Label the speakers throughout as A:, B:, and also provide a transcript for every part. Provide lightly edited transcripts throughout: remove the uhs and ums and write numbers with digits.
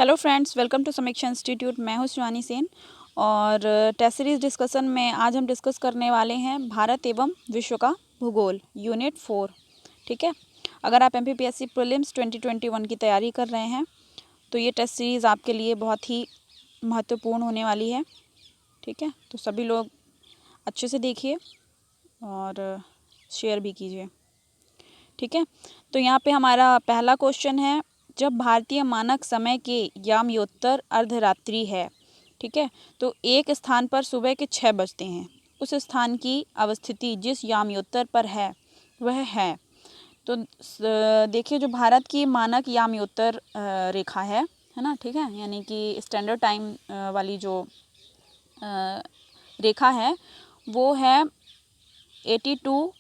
A: Hello friends, welcome to समीक्षा institute. मैं हूं शिवानी सेन और टेस्ट सीरीज डिस्कशन में आज हम डिस्कस करने वाले हैं भारत एवं विश्व का भूगोल यूनिट 4। ठीक है, अगर आप एमपीपीएससी प्रीलिम्स 2021 की तैयारी कर रहे हैं तो ये टेस्ट सीरीज़ आपके लिए बहुत ही महत्वपूर्ण होने वाली है। ठीक है, तो सभी लोग अच्छे से देखिए और शेयर भी कीजिए। ठीक है, तो यहाँ पे हमारा पहला क्वेश्चन है, जब भारतीय मानक समय के यामयोत्तर अर्धरात्रि है, ठीक है, तो एक स्थान पर सुबह के 6 बजते हैं। उस स्थान की अवस्थिति जिस यामयोत्तर पर है वह है। तो देखिए, जो भारत की मानक यामयोत्तर रेखा है ना, ठीक है, यानी कि स्टैंडर्ड टाइम वाली जो रेखा है वो है 82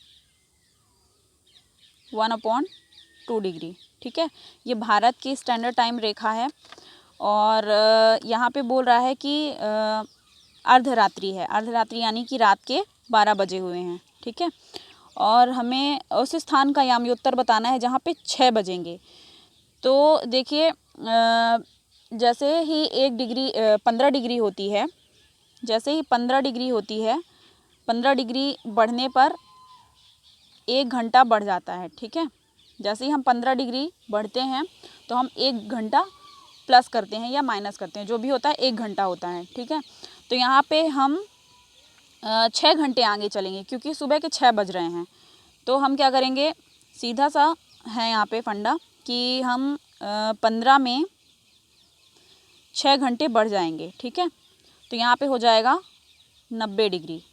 A: 1/2 डिग्री। ठीक है, ये भारत की स्टैंडर्ड टाइम रेखा है और यहाँ पे बोल रहा है कि अर्धरात्रि है। अर्धरात्रि यानी कि रात के 12 बजे हुए हैं। ठीक है, और हमें उस स्थान का यामयोत्तर बताना है जहाँ पे 6 बजेंगे। तो देखिए, जैसे ही 15 डिग्री होती है, जैसे ही 15 डिग्री होती है, 15 डिग्री बढ़ने पर 1 घंटा बढ़ जाता है। ठीक है, जैसे ही हम 15 डिग्री बढ़ते हैं तो हम 1 घंटा प्लस करते हैं या माइनस करते हैं, जो भी होता है 1 घंटा होता है। ठीक है, तो यहाँ पे हम 6 घंटे आगे चलेंगे क्योंकि सुबह के 6 बज रहे हैं। तो हम क्या करेंगे, सीधा सा है यहाँ पे फंडा कि हम 15 में 6 घंटे बढ़ जाएंगे। ठीक है, तो यहाँ पे हो जाएगा 90 डिग्री।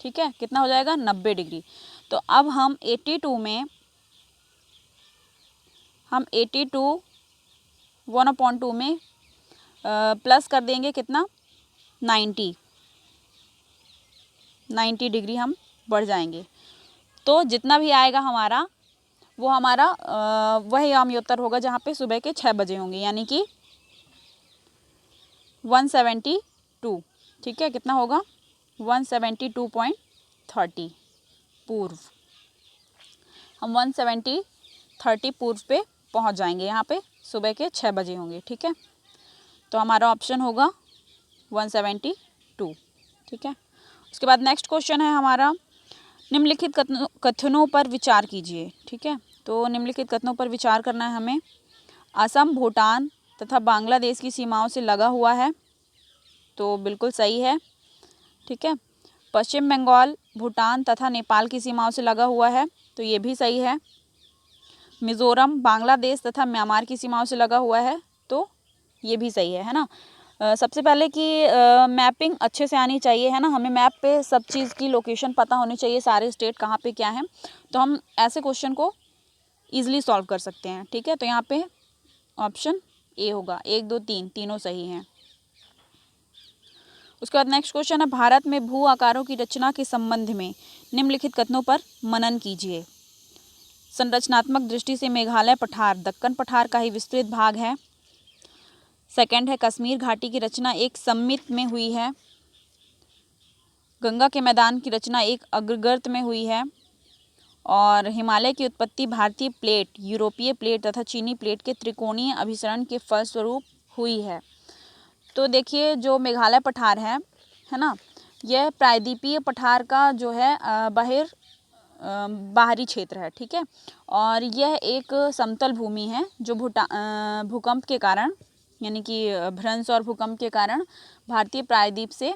A: ठीक है, कितना हो जाएगा, 90 डिग्री। तो अब हम 82 में 1/2 में प्लस कर देंगे कितना, 90 डिग्री हम बढ़ जाएंगे। तो जितना भी आएगा हमारा वो हमारा वह यामयोत्तर होगा जहाँ पे सुबह के 6 बजे होंगे, यानी कि 172। ठीक है, कितना होगा, 172.30 पूर्व। हम 170 पूर्व पे पहुँच जाएंगे, यहाँ पे सुबह के 6 बजे होंगे। ठीक है, तो हमारा ऑप्शन होगा 172। ठीक है, उसके बाद नेक्स्ट क्वेश्चन है हमारा, निम्नलिखित कथनों पर विचार कीजिए। ठीक है, तो निम्नलिखित कथनों पर विचार करना है हमें। असम, भूटान तथा बांग्लादेश की सीमाओं से लगा हुआ है, तो बिल्कुल सही है। ठीक है, पश्चिम बंगाल, भूटान तथा नेपाल की सीमाओं से लगा हुआ है, तो ये भी सही है। मिज़ोरम, बांग्लादेश तथा म्यांमार की सीमाओं से लगा हुआ है, तो ये भी सही है ना। सबसे पहले कि मैपिंग अच्छे से आनी चाहिए, है ना, हमें मैप पे सब चीज़ की लोकेशन पता होनी चाहिए, सारे स्टेट कहाँ पे क्या है, तो हम ऐसे क्वेश्चन को ईजिली सॉल्व कर सकते हैं। ठीक है, तो यहाँ पे ऑप्शन ए होगा, 1 2 3 तीनों सही हैं। उसके बाद नेक्स्ट क्वेश्चन है, भारत में भू आकारों की रचना के संबंध में निम्नलिखित कथनों पर मनन कीजिए। संरचनात्मक दृष्टि से मेघालय पठार दक्कन पठार का ही विस्तृत भाग है। सेकंड है, कश्मीर घाटी की रचना एक सममित में हुई है। गंगा के मैदान की रचना एक अग्रगर्त में हुई है। और हिमालय की उत्पत्ति भारतीय प्लेट, यूरोपीय प्लेट तथा चीनी प्लेट के त्रिकोणीय अभिसरण के फलस्वरूप हुई है। तो देखिए, जो मेघालय पठार है ना, यह प्रायद्वीपीय पठार का जो है बाहरी क्षेत्र है। ठीक है, और यह एक समतल भूमि है जो भूकंप के कारण, यानी कि भ्रंश और भूकंप के कारण भारतीय प्रायद्वीप से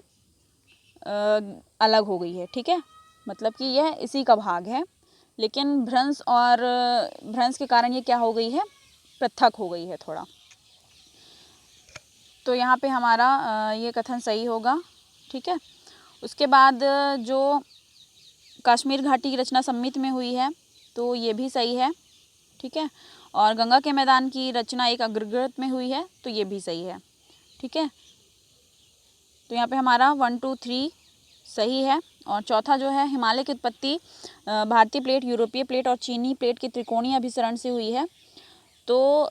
A: अलग हो गई है। ठीक है, मतलब कि यह इसी का भाग है, लेकिन भ्रंश के कारण ये क्या हो गई है, पृथक हो गई है थोड़ा। तो यहाँ पे हमारा ये कथन सही होगा। ठीक है, उसके बाद जो कश्मीर घाटी की रचना सममित में हुई है, तो ये भी सही है। ठीक है, और गंगा के मैदान की रचना एक अग्रगर्त में हुई है, तो ये भी सही है। ठीक है, तो यहाँ पे हमारा 1 2 3 सही है। और चौथा जो है, हिमालय की उत्पत्ति भारतीय प्लेट, यूरोपीय प्लेट और चीनी प्लेट के त्रिकोणीय अभिसरण से हुई है, तो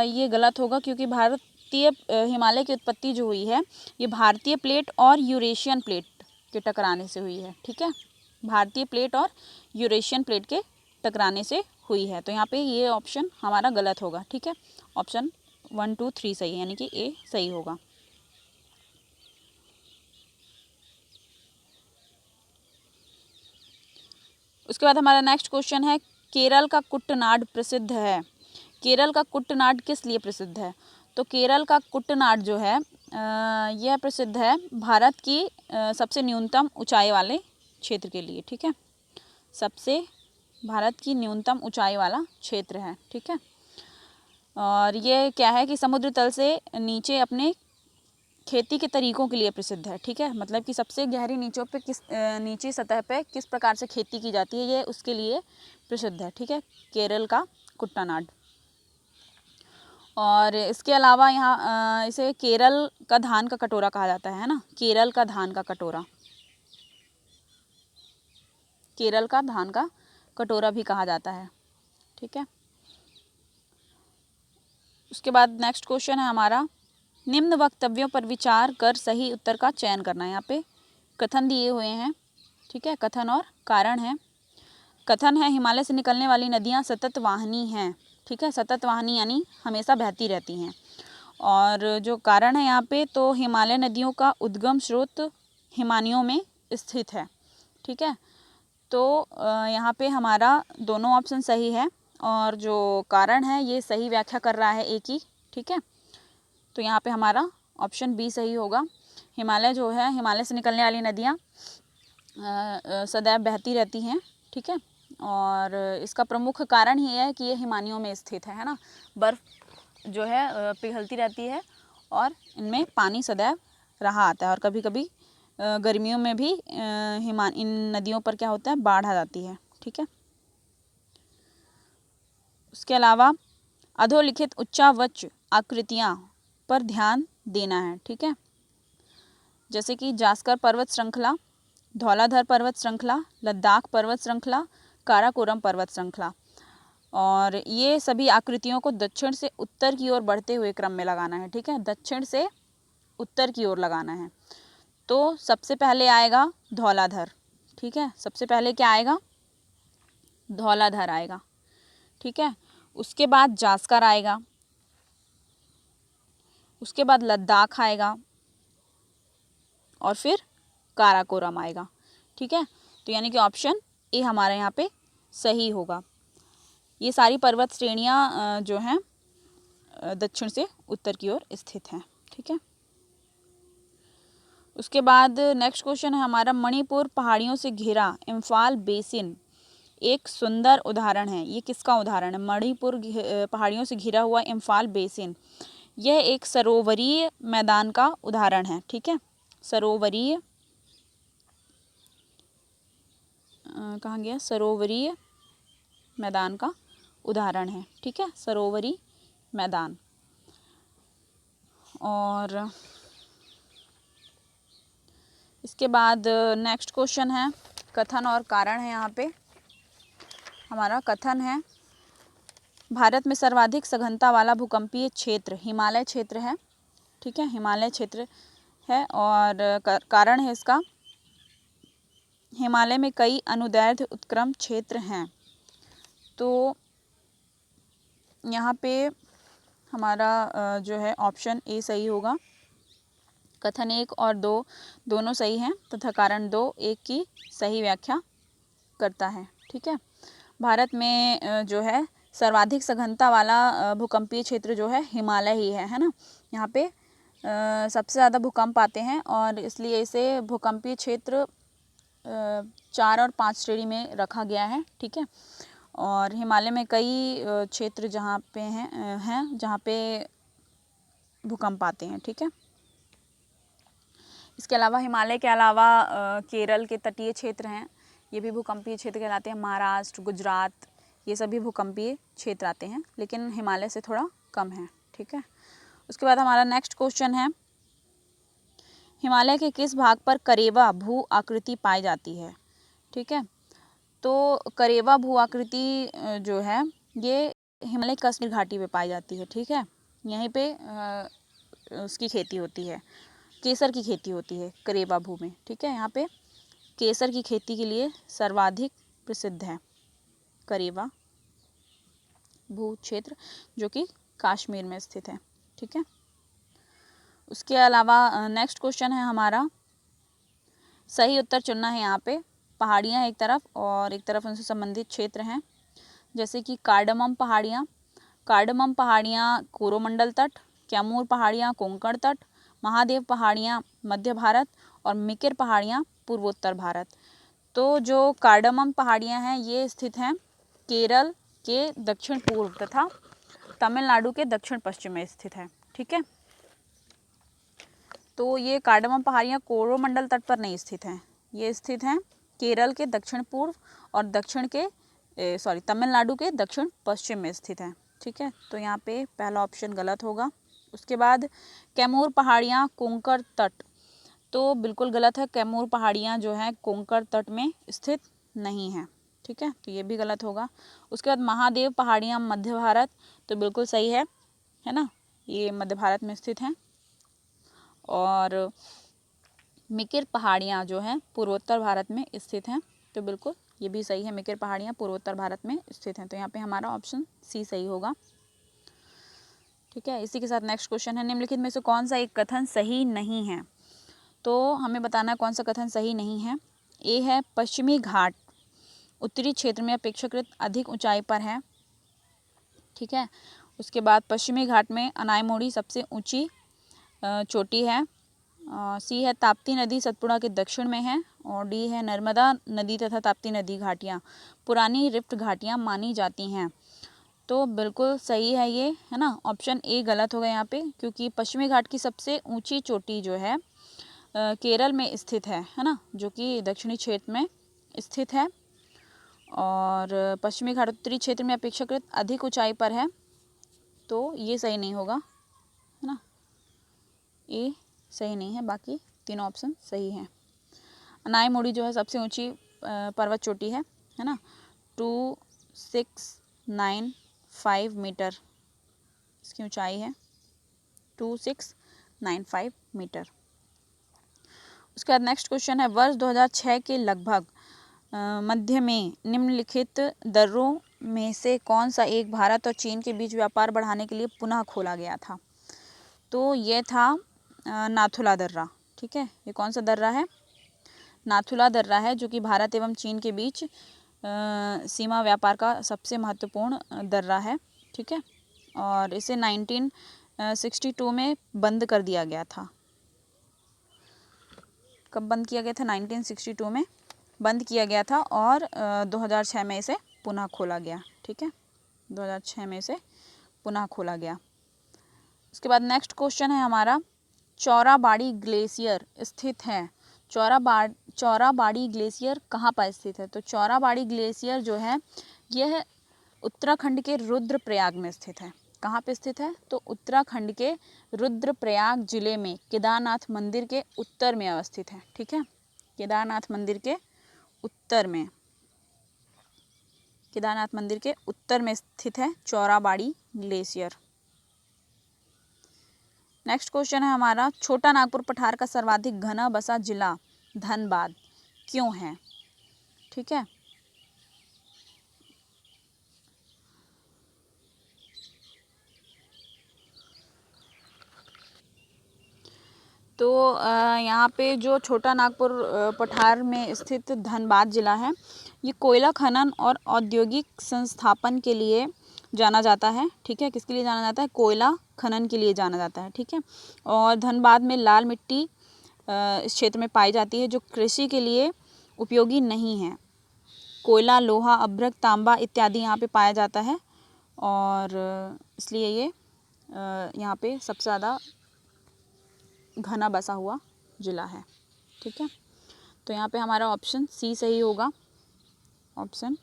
A: ये गलत होगा क्योंकि हिमालय की उत्पत्ति जो हुई है ये भारतीय प्लेट और यूरेशियन प्लेट के टकराने से हुई है। ठीक है, भारतीय प्लेट और यूरेशियन प्लेट के टकराने से हुई है, तो यहाँ पे ये ऑप्शन हमारा गलत होगा। ठीक है, ऑप्शन 1 2 3 सही है, यानी कि ए सही होगा। उसके बाद हमारा नेक्स्ट क्वेश्चन है, केरल का कुट्टनाड प्रसिद्ध है। केरल का कुट्टनाड किस लिए प्रसिद्ध है? तो केरल का कुट्टनाड जो है यह प्रसिद्ध है भारत की सबसे न्यूनतम ऊंचाई वाले क्षेत्र के लिए। ठीक है, सबसे भारत की न्यूनतम ऊंचाई वाला क्षेत्र है। ठीक है, और ये क्या है कि समुद्र तल से नीचे अपने खेती के तरीकों के लिए प्रसिद्ध है। ठीक है, मतलब कि सबसे गहरी नीचों पे नीची सतह पे किस प्रकार से खेती की जाती है, ये उसके लिए प्रसिद्ध है। ठीक है, केरल का कुट्टनाड। और इसके अलावा यहाँ इसे केरल का धान का कटोरा कहा जाता है ना, केरल का धान का कटोरा, केरल का धान का कटोरा भी कहा जाता है। ठीक है, उसके बाद नेक्स्ट क्वेश्चन है हमारा, निम्न वक्तव्यों पर विचार कर सही उत्तर का चयन करना है। यहाँ पे कथन दिए हुए हैं। ठीक है, कथन और कारण है। कथन है, हिमालय से निकलने वाली नदियाँ सतत वाहिनी हैं। ठीक है, सतत वाहिनी यानी हमेशा बहती रहती हैं। और जो कारण है यहाँ पे, तो हिमालय नदियों का उद्गम स्रोत हिमानियों में स्थित है। ठीक है, तो यहाँ पे हमारा दोनों ऑप्शन सही है, और जो कारण है ये सही व्याख्या कर रहा है एक ही। ठीक है, तो यहाँ पे हमारा ऑप्शन बी सही होगा। हिमालय जो है, हिमालय से निकलने वाली नदियाँ सदैव बहती रहती हैं। ठीक है, और इसका प्रमुख कारण ही है कि ये हिमानियों में स्थित है ना, बर्फ़ जो है पिघलती रहती है और इनमें पानी सदैव रहा आता है, और कभी कभी गर्मियों में भी इन नदियों पर क्या होता है, बाढ़ आ जाती है। ठीक है, उसके अलावा अधोलिखित उच्चावच आकृतियाँ पर ध्यान देना है। ठीक है, जैसे कि जास्कर पर्वत श्रृंखला, धौलाधर पर्वत श्रृंखला, लद्दाख पर्वत श्रृंखला, काराकोरम पर्वत श्रृंखला, और ये सभी आकृतियों को दक्षिण से उत्तर की ओर बढ़ते हुए क्रम में लगाना है। ठीक है, दक्षिण से उत्तर की ओर लगाना है। तो सबसे पहले आएगा धौलाधर। ठीक है, सबसे पहले क्या आएगा, धौलाधर आएगा। ठीक है, उसके बाद जास्कर आएगा, उसके बाद लद्दाख आएगा, और फिर काराकोरम आएगा। ठीक है, तो यानी कि ऑप्शन ए हमारे यहाँ पे सही होगा। ये सारी पर्वत श्रेणियाँ जो हैं दक्षिण से उत्तर की ओर स्थित हैं। ठीक है, उसके बाद नेक्स्ट क्वेश्चन है हमारा, मणिपुर पहाड़ियों से घिरा इम्फाल बेसिन एक सुंदर उदाहरण है। ये किसका उदाहरण है? मणिपुर पहाड़ियों से घिरा हुआ इम्फाल बेसिन, यह एक सरोवरीय मैदान का उदाहरण है। ठीक है, सरोवरीय कहाँ गया, सरोवरीय मैदान का उदाहरण है। ठीक है, सरोवरी मैदान। और इसके बाद नेक्स्ट क्वेश्चन है, कथन और कारण है। यहाँ पे हमारा कथन है, भारत में सर्वाधिक सघनता वाला भूकंपीय क्षेत्र हिमालय क्षेत्र है। ठीक है, हिमालय क्षेत्र है, और कारण है इसका, हिमालय में कई अनुदैर्ध्य उत्क्रम क्षेत्र हैं। तो यहाँ पे हमारा जो है ऑप्शन ए सही होगा। कथन 1 और 2 दोनों सही हैं, तथा कारण 2 एक की सही व्याख्या करता है। ठीक है, भारत में जो है सर्वाधिक सघनता वाला भूकंपीय क्षेत्र जो है हिमालय ही है ना। यहाँ पे सबसे ज़्यादा भूकंप आते हैं, और इसलिए इसे भूकंपीय क्षेत्र 4 और 5 श्रेणी में रखा गया है। ठीक है, और हिमालय में कई क्षेत्र जहाँ पे हैं जहाँ पे भूकंप आते हैं। ठीक है, इसके अलावा हिमालय के अलावा केरल के तटीय क्षेत्र हैं, ये भी भूकंपीय क्षेत्र कहलाते हैं। महाराष्ट्र, गुजरात, ये सभी भूकंपीय क्षेत्र आते हैं, लेकिन हिमालय से थोड़ा कम है। ठीक है, उसके बाद हमारा नेक्स्ट क्वेश्चन है, हिमालय के किस भाग पर करेवा भू आकृति पाई जाती है? ठीक है, तो करेवा भू आकृति जो है ये हिमालय कश्मीर घाटी पे पाई जाती है। ठीक है, यहीं पे उसकी खेती होती है, केसर की खेती होती है करेवा भू में। ठीक है, यहाँ पे केसर की खेती के लिए सर्वाधिक प्रसिद्ध है करेवा भू क्षेत्र, जो कि कश्मीर में स्थित है। ठीक है। उसके अलावा नेक्स्ट क्वेश्चन है हमारा, सही उत्तर चुनना है यहाँ पे। पहाड़ियाँ एक तरफ और एक तरफ उनसे संबंधित क्षेत्र हैं, जैसे कि कार्डमम पहाड़ियाँ। कार्डमम पहाड़ियाँ कोरोमंडल तट, कैमूर पहाड़ियाँ कोंकण तट, महादेव पहाड़ियाँ मध्य भारत और मिकिर पहाड़ियाँ पूर्वोत्तर भारत। तो जो कार्डमम पहाड़ियाँ हैं ये स्थित हैं केरल के दक्षिण पूर्व तथा तमिलनाडु के दक्षिण पश्चिम में स्थित है, ठीक है। तो ये कार्डमम पहाड़ियाँ कोरोमंडल तट पर नहीं स्थित हैं, ये स्थित हैं केरल के दक्षिण पूर्व और तमिलनाडु के दक्षिण पश्चिम में स्थित है, ठीक है। तो यहाँ पे पहला ऑप्शन गलत होगा। उसके बाद कैमूर पहाड़ियाँ कोंकण तट, तो बिल्कुल गलत है। कैमूर पहाड़ियाँ जो हैं कोंकण तट में स्थित नहीं हैं, ठीक है, तो ये भी गलत होगा। उसके बाद महादेव पहाड़ियाँ मध्य भारत, तो बिल्कुल सही है ना, ये मध्य भारत में स्थित हैं। और मिकिर पहाड़ियाँ जो हैं पूर्वोत्तर भारत में स्थित हैं, तो बिल्कुल ये भी सही है, मिकिर पहाड़ियाँ पूर्वोत्तर भारत में स्थित हैं। तो यहाँ पे हमारा ऑप्शन सी सही होगा, ठीक है। इसी के साथ नेक्स्ट क्वेश्चन है, निम्नलिखित में से कौन सा एक कथन सही नहीं है? तो हमें बताना है कौन सा कथन सही नहीं है। ए है पश्चिमी घाट उत्तरी क्षेत्र में अपेक्षाकृत अधिक ऊंचाई पर है, ठीक है। उसके बाद पश्चिमी घाट में अनायमोड़ी सबसे ऊंची चोटी है। सी है ताप्ती नदी सतपुड़ा के दक्षिण में है। और डी है नर्मदा नदी तथा ताप्ती नदी घाटियाँ पुरानी रिफ्ट घाटियाँ मानी जाती हैं। तो बिल्कुल सही है ये, है ना। ऑप्शन ए गलत होगा यहाँ पे, क्योंकि पश्चिमी घाट की सबसे ऊंची चोटी जो है केरल में स्थित है ना, जो कि दक्षिणी क्षेत्र में स्थित है। और पश्चिमी घाट उत्तरी क्षेत्र में अपेक्षाकृत अधिक ऊंचाई पर है, तो ये सही नहीं होगा, है ना। ए सही नहीं है, बाकी तीनों ऑप्शन सही हैं। अनायमोड़ी जो है सबसे ऊंची पर्वत चोटी है ना, 2695 मीटर इसकी ऊंचाई है, 2695 मीटर। उसके बाद नेक्स्ट क्वेश्चन है, वर्ष 2006 के लगभग मध्य में निम्नलिखित दर्रों में से कौन सा एक भारत और चीन के बीच व्यापार बढ़ाने के लिए पुनः खोला गया था? तो ये था नाथुला दर्रा, ठीक है। ये कौन सा दर्रा है? नाथुला दर्रा है, जो कि भारत एवं चीन के बीच सीमा व्यापार का सबसे महत्वपूर्ण दर्रा है, ठीक है। और इसे 1962 में बंद कर दिया गया था। कब बंद किया गया था? 1962 में बंद किया गया था और 2006 में इसे पुनः खोला गया, ठीक है। 2006 में इसे पुनः खोला गया। उसके बाद नेक्स्ट क्वेश्चन है हमारा, चौराबाड़ी ग्लेशियर स्थित है। चौराबाड़ी ग्लेशियर कहाँ पर स्थित है? तो चौराबाड़ी ग्लेशियर जो है यह उत्तराखंड के रुद्रप्रयाग में स्थित है। कहाँ पे स्थित है? तो उत्तराखंड के रुद्रप्रयाग जिले में केदारनाथ मंदिर के उत्तर में अवस्थित है, ठीक है। केदारनाथ मंदिर के उत्तर में, केदारनाथ मंदिर के उत्तर में स्थित है चौराबाड़ी ग्लेशियर। नेक्स्ट क्वेश्चन है हमारा, छोटा नागपुर पठार का सर्वाधिक घना बसा जिला धनबाद क्यों है? ठीक है। तो यहाँ पे जो छोटा नागपुर पठार में स्थित धनबाद जिला है, ये कोयला खनन और औद्योगिक संस्थापन के लिए जाना जाता है, ठीक है। किसके लिए जाना जाता है? कोयला खनन के लिए जाना जाता है, ठीक है। और धनबाद में लाल मिट्टी इस क्षेत्र में पाई जाती है, जो कृषि के लिए उपयोगी नहीं है। कोयला, लोहा, अभ्रक, तांबा इत्यादि यहाँ पे पाया जाता है और इसलिए ये यहाँ पे सबसे ज़्यादा घना बसा हुआ जिला है, ठीक है। तो यहाँ पे हमारा ऑप्शन सी सही होगा, ऑप्शन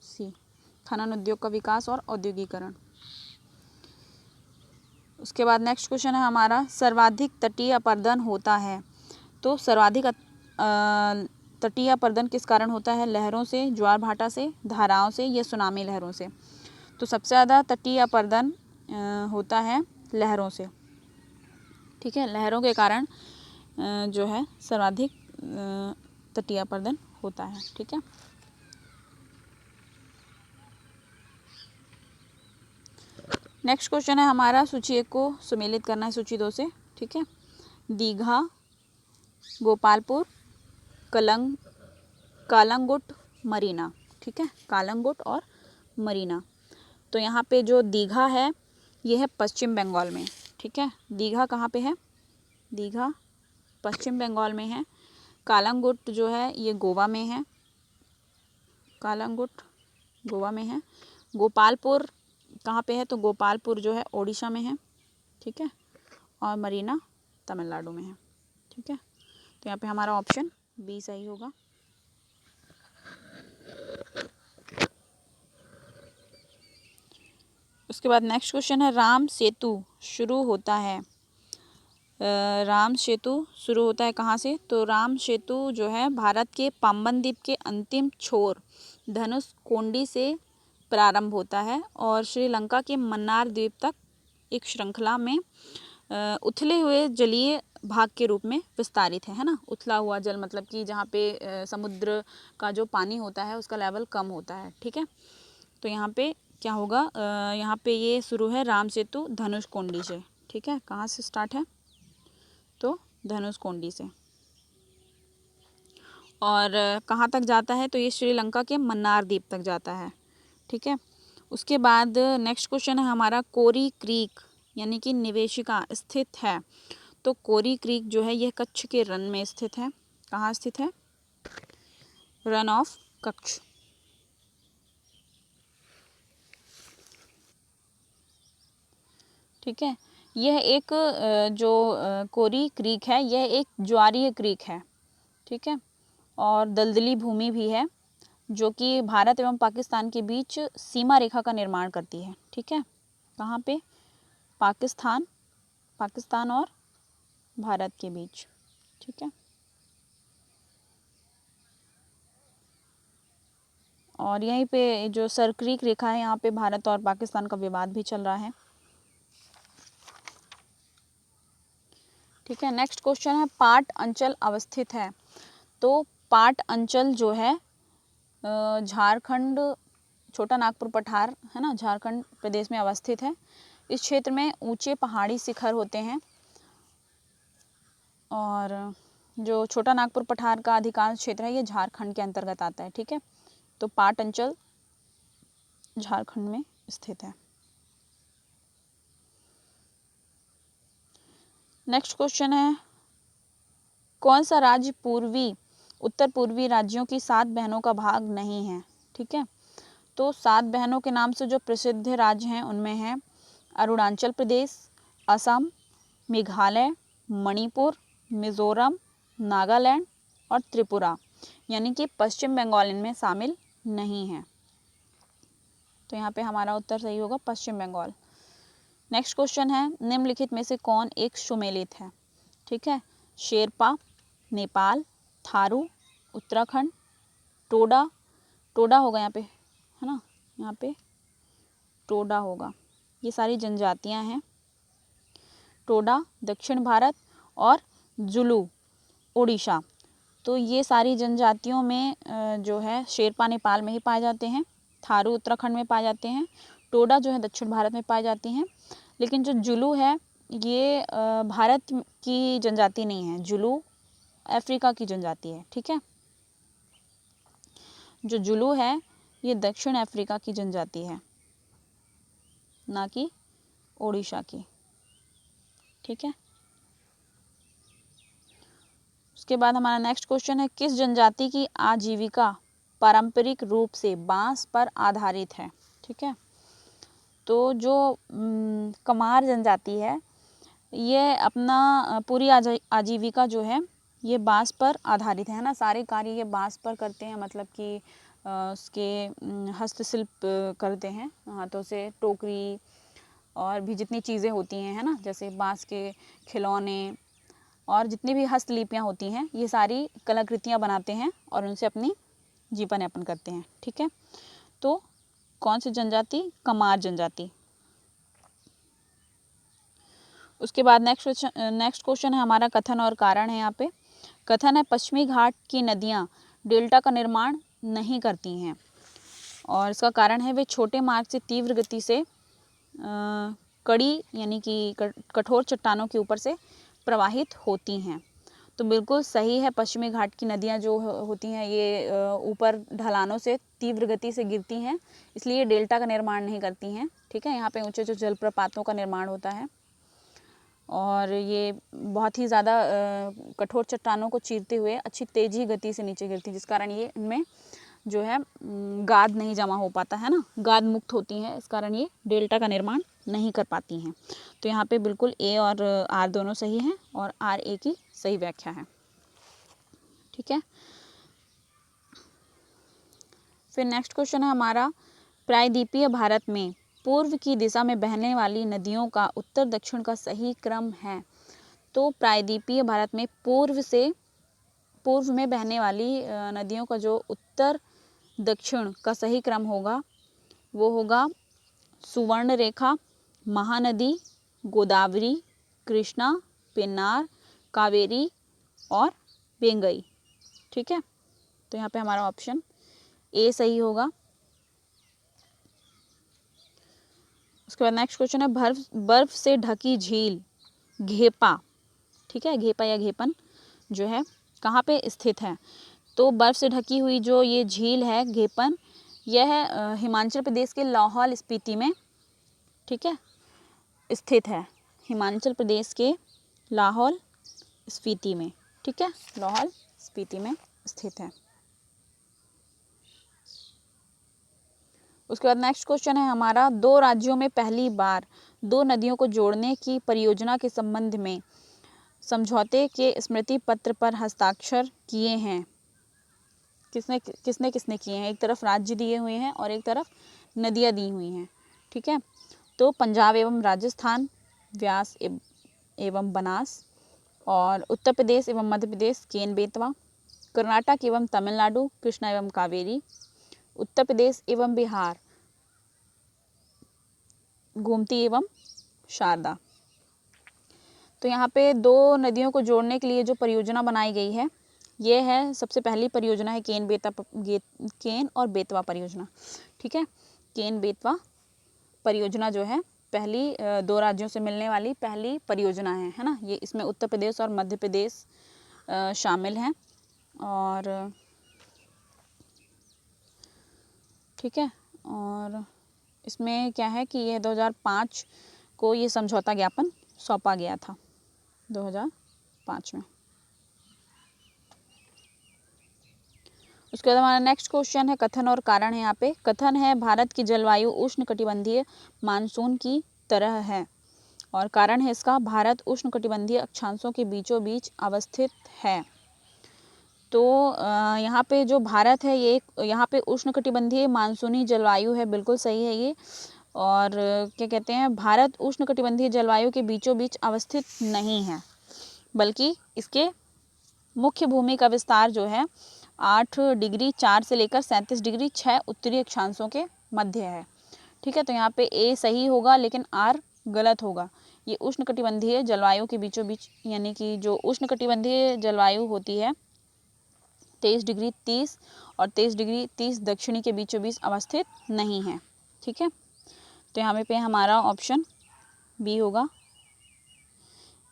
A: सी, खनन उद्योग का विकास और औद्योगिकरण। उसके बाद नेक्स्ट क्वेश्चन है हमारा, सर्वाधिक तटीय अपरदन होता है। तो सर्वाधिक तटीय अपरदन किस कारण होता है? लहरों से, ज्वार भाटा से, धाराओं से या सुनामी लहरों से? तो सबसे ज़्यादा तटीय अपरदन होता है लहरों से, ठीक है। लहरों के कारण जो है सर्वाधिक तटीय अपरदन होता है, ठीक है। नेक्स्ट क्वेश्चन है हमारा, सूची 1 को सुमेलित करना है सूची 2 से, ठीक है। दीघा, गोपालपुर, कालंगुट, मरीना, ठीक है, कालंगुट और मरीना। तो यहाँ पे जो दीघा है ये है पश्चिम बंगाल में, ठीक है। दीघा कहाँ पे है? दीघा पश्चिम बंगाल में है। कालंगुट जो है ये गोवा में है, कालंगुट गोवा में है। गोपालपुर कहाँ पे है? तो गोपालपुर जो है ओडिशा में है, ठीक है। और मरीना तमिलनाडु में है, ठीक है। तो यहाँ पे हमारा ऑप्शन बी सही होगा। उसके बाद नेक्स्ट क्वेश्चन है, राम सेतु शुरू होता है, राम सेतु शुरू होता है कहाँ से? तो राम सेतु जो है भारत के पाम्बन द्वीप के अंतिम छोर धनुषकोडी से प्रारंभ होता है और श्रीलंका के मन्नार द्वीप तक एक श्रृंखला में उथले हुए जलीय भाग के रूप में विस्तारित है ना। उथला हुआ जल मतलब कि जहाँ पे समुद्र का जो पानी होता है उसका लेवल कम होता है, ठीक है। तो यहाँ पे क्या होगा, यहाँ पे ये शुरू है राम सेतु धनुषकोडी से, ठीक है। कहाँ से स्टार्ट है? तो धनुषकोडी से। और कहाँ तक जाता है? तो ये श्रीलंका के मन्नार द्वीप तक जाता है, ठीक है। उसके बाद नेक्स्ट क्वेश्चन है हमारा, कोरी क्रीक यानी कि निवेशिका स्थित है। तो कोरी क्रीक जो है यह कच्छ के रन में स्थित है। कहाँ स्थित है? रन ऑफ कच्छ, ठीक है। यह एक जो कोरी क्रीक है यह एक ज्वारीय क्रीक है, ठीक है। और दलदली भूमि भी है जो कि भारत एवं पाकिस्तान के बीच सीमा रेखा का निर्माण करती है, ठीक है। कहाँ पे? पाकिस्तान और भारत के बीच, ठीक है। और यहीं पे जो सरक्रीक रेखा है यहाँ पे भारत और पाकिस्तान का विवाद भी चल रहा है, ठीक है। नेक्स्ट क्वेश्चन है, पाट अंचल अवस्थित है। तो पाट अंचल जो है झारखंड, छोटा नागपुर पठार है ना, झारखंड प्रदेश में अवस्थित है। इस क्षेत्र में ऊंचे पहाड़ी शिखर होते हैं और जो छोटा नागपुर पठार का अधिकांश क्षेत्र है ये झारखंड के अंतर्गत आता है, ठीक है। तो पाट अंचल झारखंड में स्थित है। नेक्स्ट क्वेश्चन है, कौन सा राज्य उत्तर पूर्वी राज्यों की 7 बहनों का भाग नहीं है, ठीक है। तो 7 बहनों के नाम से जो प्रसिद्ध राज्य हैं उनमें है अरुणाचल प्रदेश, असम, मेघालय, मणिपुर, मिजोरम, नागालैंड और त्रिपुरा, यानी कि पश्चिम बंगाल इनमें शामिल नहीं है। तो यहाँ पे हमारा उत्तर सही होगा पश्चिम बंगाल। नेक्स्ट क्वेश्चन है, निम्नलिखित में से कौन एक सुमेलित है, ठीक है। शेरपा, नेपाल, थारू, उत्तराखंड, टोडा होगा यहाँ पे, है ना, यहाँ पे टोडा होगा। ये सारी जनजातियाँ हैं। टोडा दक्षिण भारत और जुलू ओडिशा। तो ये सारी जनजातियों में जो है शेरपा नेपाल में ही पाए जाते हैं, थारू उत्तराखंड में पाए जाते हैं, टोडा जो है दक्षिण भारत में पाई जाती हैं। लेकिन जो जुलू है ये भारत की जनजाति नहीं है, जुलू अफ्रीका की जनजाति है, ठीक है। जो जुलू है ये दक्षिण अफ्रीका की जनजाति है, ना कि ओडिशा की, ठीक है। उसके बाद हमारा नेक्स्ट क्वेश्चन है, किस जनजाति की आजीविका पारंपरिक रूप से बांस पर आधारित है, ठीक है। तो जो कमार जनजाति है ये अपना पूरी आजीविका जो है ये बांस पर आधारित है ना, सारे कार्य ये बांस पर करते हैं, मतलब कि उसके हस्तशिल्प करते हैं हाथों से, टोकरी और भी जितनी चीज़ें होती हैं, है ना, जैसे बांस के खिलौने और जितनी भी हस्तलिपियाँ होती हैं ये सारी कलाकृतियाँ बनाते हैं और उनसे अपनी जीवन यापन करते हैं, ठीक है। तो कौन सी जनजाति? कमार जनजाति। उसके बाद नेक्स्ट क्वेश्चन है हमारा, कथन और कारण है। यहाँ पे कथन है, पश्चिमी घाट की नदियाँ डेल्टा का निर्माण नहीं करती हैं और इसका कारण है वे छोटे मार्ग से तीव्र गति से कड़ी यानी कि कठोर चट्टानों के ऊपर से प्रवाहित होती हैं। तो बिल्कुल सही है, पश्चिमी घाट की नदियाँ जो होती हैं ये ऊपर ढलानों से तीव्र गति से गिरती हैं, इसलिए डेल्टा का निर्माण नहीं करती हैं। ठीक है, यहाँ पे ऊंचे ऊंचे जलप्रपातों का निर्माण होता है और ये बहुत ही ज़्यादा कठोर चट्टानों को चीरते हुए अच्छी तेजी गति से नीचे गिरती है, जिस कारण ये इनमें जो है गाद नहीं जमा हो पाता है ना, गाद मुक्त होती हैं, इस कारण ये डेल्टा का निर्माण नहीं कर पाती हैं। तो यहाँ पे बिल्कुल ए और आर दोनों सही हैं और आर ए की सही व्याख्या है। ठीक है, फिर नेक्स्ट क्वेश्चन है हमारा, प्रायद्वीपीय भारत में पूर्व की दिशा में बहने वाली नदियों का उत्तर दक्षिण का सही क्रम है। तो प्रायद्वीपीय भारत में पूर्व में बहने वाली नदियों का जो उत्तर दक्षिण का सही क्रम होगा वो होगा सुवर्ण रेखा, महानदी, गोदावरी, कृष्णा, पेन्नार, कावेरी और बेंगई। ठीक है, तो यहाँ पे हमारा ऑप्शन ए सही होगा। उसके बाद नेक्स्ट क्वेश्चन है, बर्फ से ढकी झील घेपा, ठीक है, घेपा या घेपन जो है कहाँ पे स्थित है। तो बर्फ से ढकी हुई जो ये झील है घेपन, यह हिमाचल प्रदेश के लाहौल स्पीति में, ठीक है, स्थित है। हिमाचल प्रदेश के लाहौल स्पीति में, ठीक है, लाहौल स्पीति में स्थित है। उसके बाद नेक्स्ट क्वेश्चन है हमारा, दो राज्यों में पहली बार दो नदियों को जोड़ने की परियोजना के संबंध में समझौते के स्मृति पत्र पर हस्ताक्षर किए हैं। किसने किसने किए हैं? एक तरफ राज्य दिए हुए हैं और एक तरफ नदियाँ दी हुई हैं। ठीक है, तो पंजाब एवं राजस्थान व्यास एवं बनास, और उत्तर प्रदेश एवं मध्य प्रदेश केन बेतवा, कर्नाटक एवं तमिलनाडु कृष्णा एवं कावेरी, उत्तर प्रदेश एवं बिहार गोमती एवं शारदा। तो यहाँ पे दो नदियों को जोड़ने के लिए जो परियोजना बनाई गई है ये है, सबसे पहली परियोजना है केन और बेतवा परियोजना। ठीक है, केन बेतवा परियोजना जो है पहली दो राज्यों से मिलने वाली पहली परियोजना है ना। ये इसमें उत्तर प्रदेश और मध्य प्रदेश शामिल हैं। और ठीक है, और इसमें क्या है कि ये 2005 को ये समझौता ज्ञापन सौंपा गया था, 2005 में। उसके बाद हमारा नेक्स्ट क्वेश्चन है कथन और कारण है। यहाँ पे कथन है, भारत की जलवायु उष्णकटिबंधीय मानसून की तरह है, और कारण है इसका, भारत उष्णकटिबंधीय अक्षांशों के बीचों बीच अवस्थित है। तो यहाँ पे जो भारत है ये यहाँ पे उष्णकटिबंधीय मानसूनी जलवायु है, बिल्कुल सही है ये। और क्या कहते हैं, भारत उष्णकटिबंधीय जलवायु के बीचों बीच अवस्थित नहीं है, बल्कि इसके मुख्य भूमि का विस्तार जो है 8 डिग्री 4 से लेकर 37 डिग्री 6 उत्तरी अक्षांशों के मध्य है। ठीक है, तो यहाँ पे ए सही होगा लेकिन आर गलत होगा। ये उष्णकटिबंधीय जलवायु के बीचों बीच, यानी कि जो उष्णकटिबंधीय जलवायु होती है 23 डिग्री 30 और 23 डिग्री 30 दक्षिणी के बीचों बीच अवस्थित नहीं है। ठीक है, तो यहाँ पे हमारा ऑप्शन बी होगा,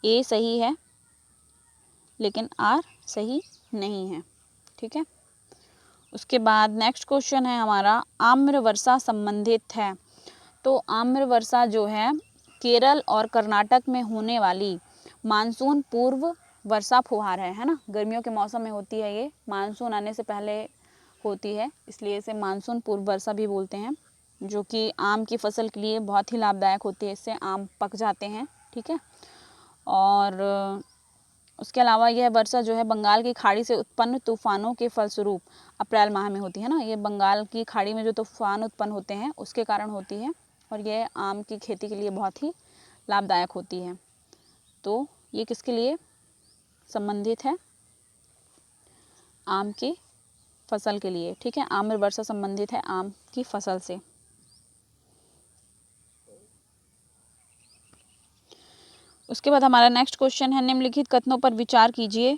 A: ए सही है लेकिन आर सही नहीं है। ठीक है, उसके बाद नेक्स्ट क्वेश्चन है हमारा, आम्र वर्षा संबंधित है। तो आम्र वर्षा जो है केरल और कर्नाटक में होने वाली मानसून पूर्व वर्षा फुहार है ना। गर्मियों के मौसम में होती है, ये मानसून आने से पहले होती है, इसलिए इसे मानसून पूर्व वर्षा भी बोलते हैं, जो कि आम की फसल के लिए बहुत ही लाभदायक होती है, इससे आम पक जाते हैं। ठीक है, और उसके अलावा यह वर्षा जो है बंगाल की खाड़ी से उत्पन्न तूफानों के फलस्वरूप अप्रैल माह में होती है ना। ये बंगाल की खाड़ी में जो तूफान उत्पन्न होते हैं उसके कारण होती है, और यह आम की खेती के लिए बहुत ही लाभदायक होती है। तो ये किसके लिए संबंधित है? आम की फसल के लिए। ठीक है, आम्र वर्षा संबंधित है आम की फसल से। उसके बाद हमारा नेक्स्ट क्वेश्चन है, निम्नलिखित कथनों पर विचार कीजिए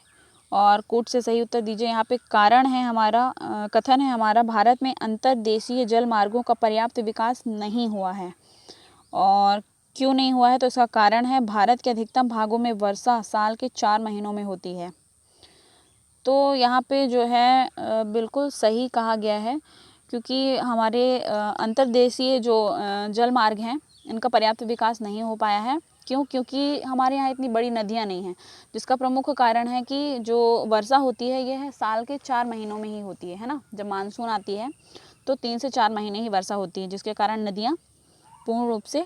A: और कोट से सही उत्तर दीजिए। यहाँ पे कारण है हमारा, कथन है हमारा, भारत में अंतर्देशीय जल मार्गों का पर्याप्त विकास नहीं हुआ है। और क्यों नहीं हुआ है, तो इसका कारण है भारत के अधिकतम भागों में वर्षा साल के 4 महीनों में होती है। तो यहाँ पे जो है बिल्कुल सही कहा गया है, क्योंकि हमारे अंतर्देशीय जो जल मार्ग हैं इनका पर्याप्त विकास नहीं हो पाया है। क्यों? क्योंकि हमारे यहाँ इतनी बड़ी नदियाँ नहीं हैं, जिसका प्रमुख कारण है कि जो वर्षा होती है यह साल के 4 महीनों में ही होती है ना। जब मानसून आती है तो 3 से 4 महीने ही वर्षा होती है, जिसके कारण नदियाँ पूर्ण रूप से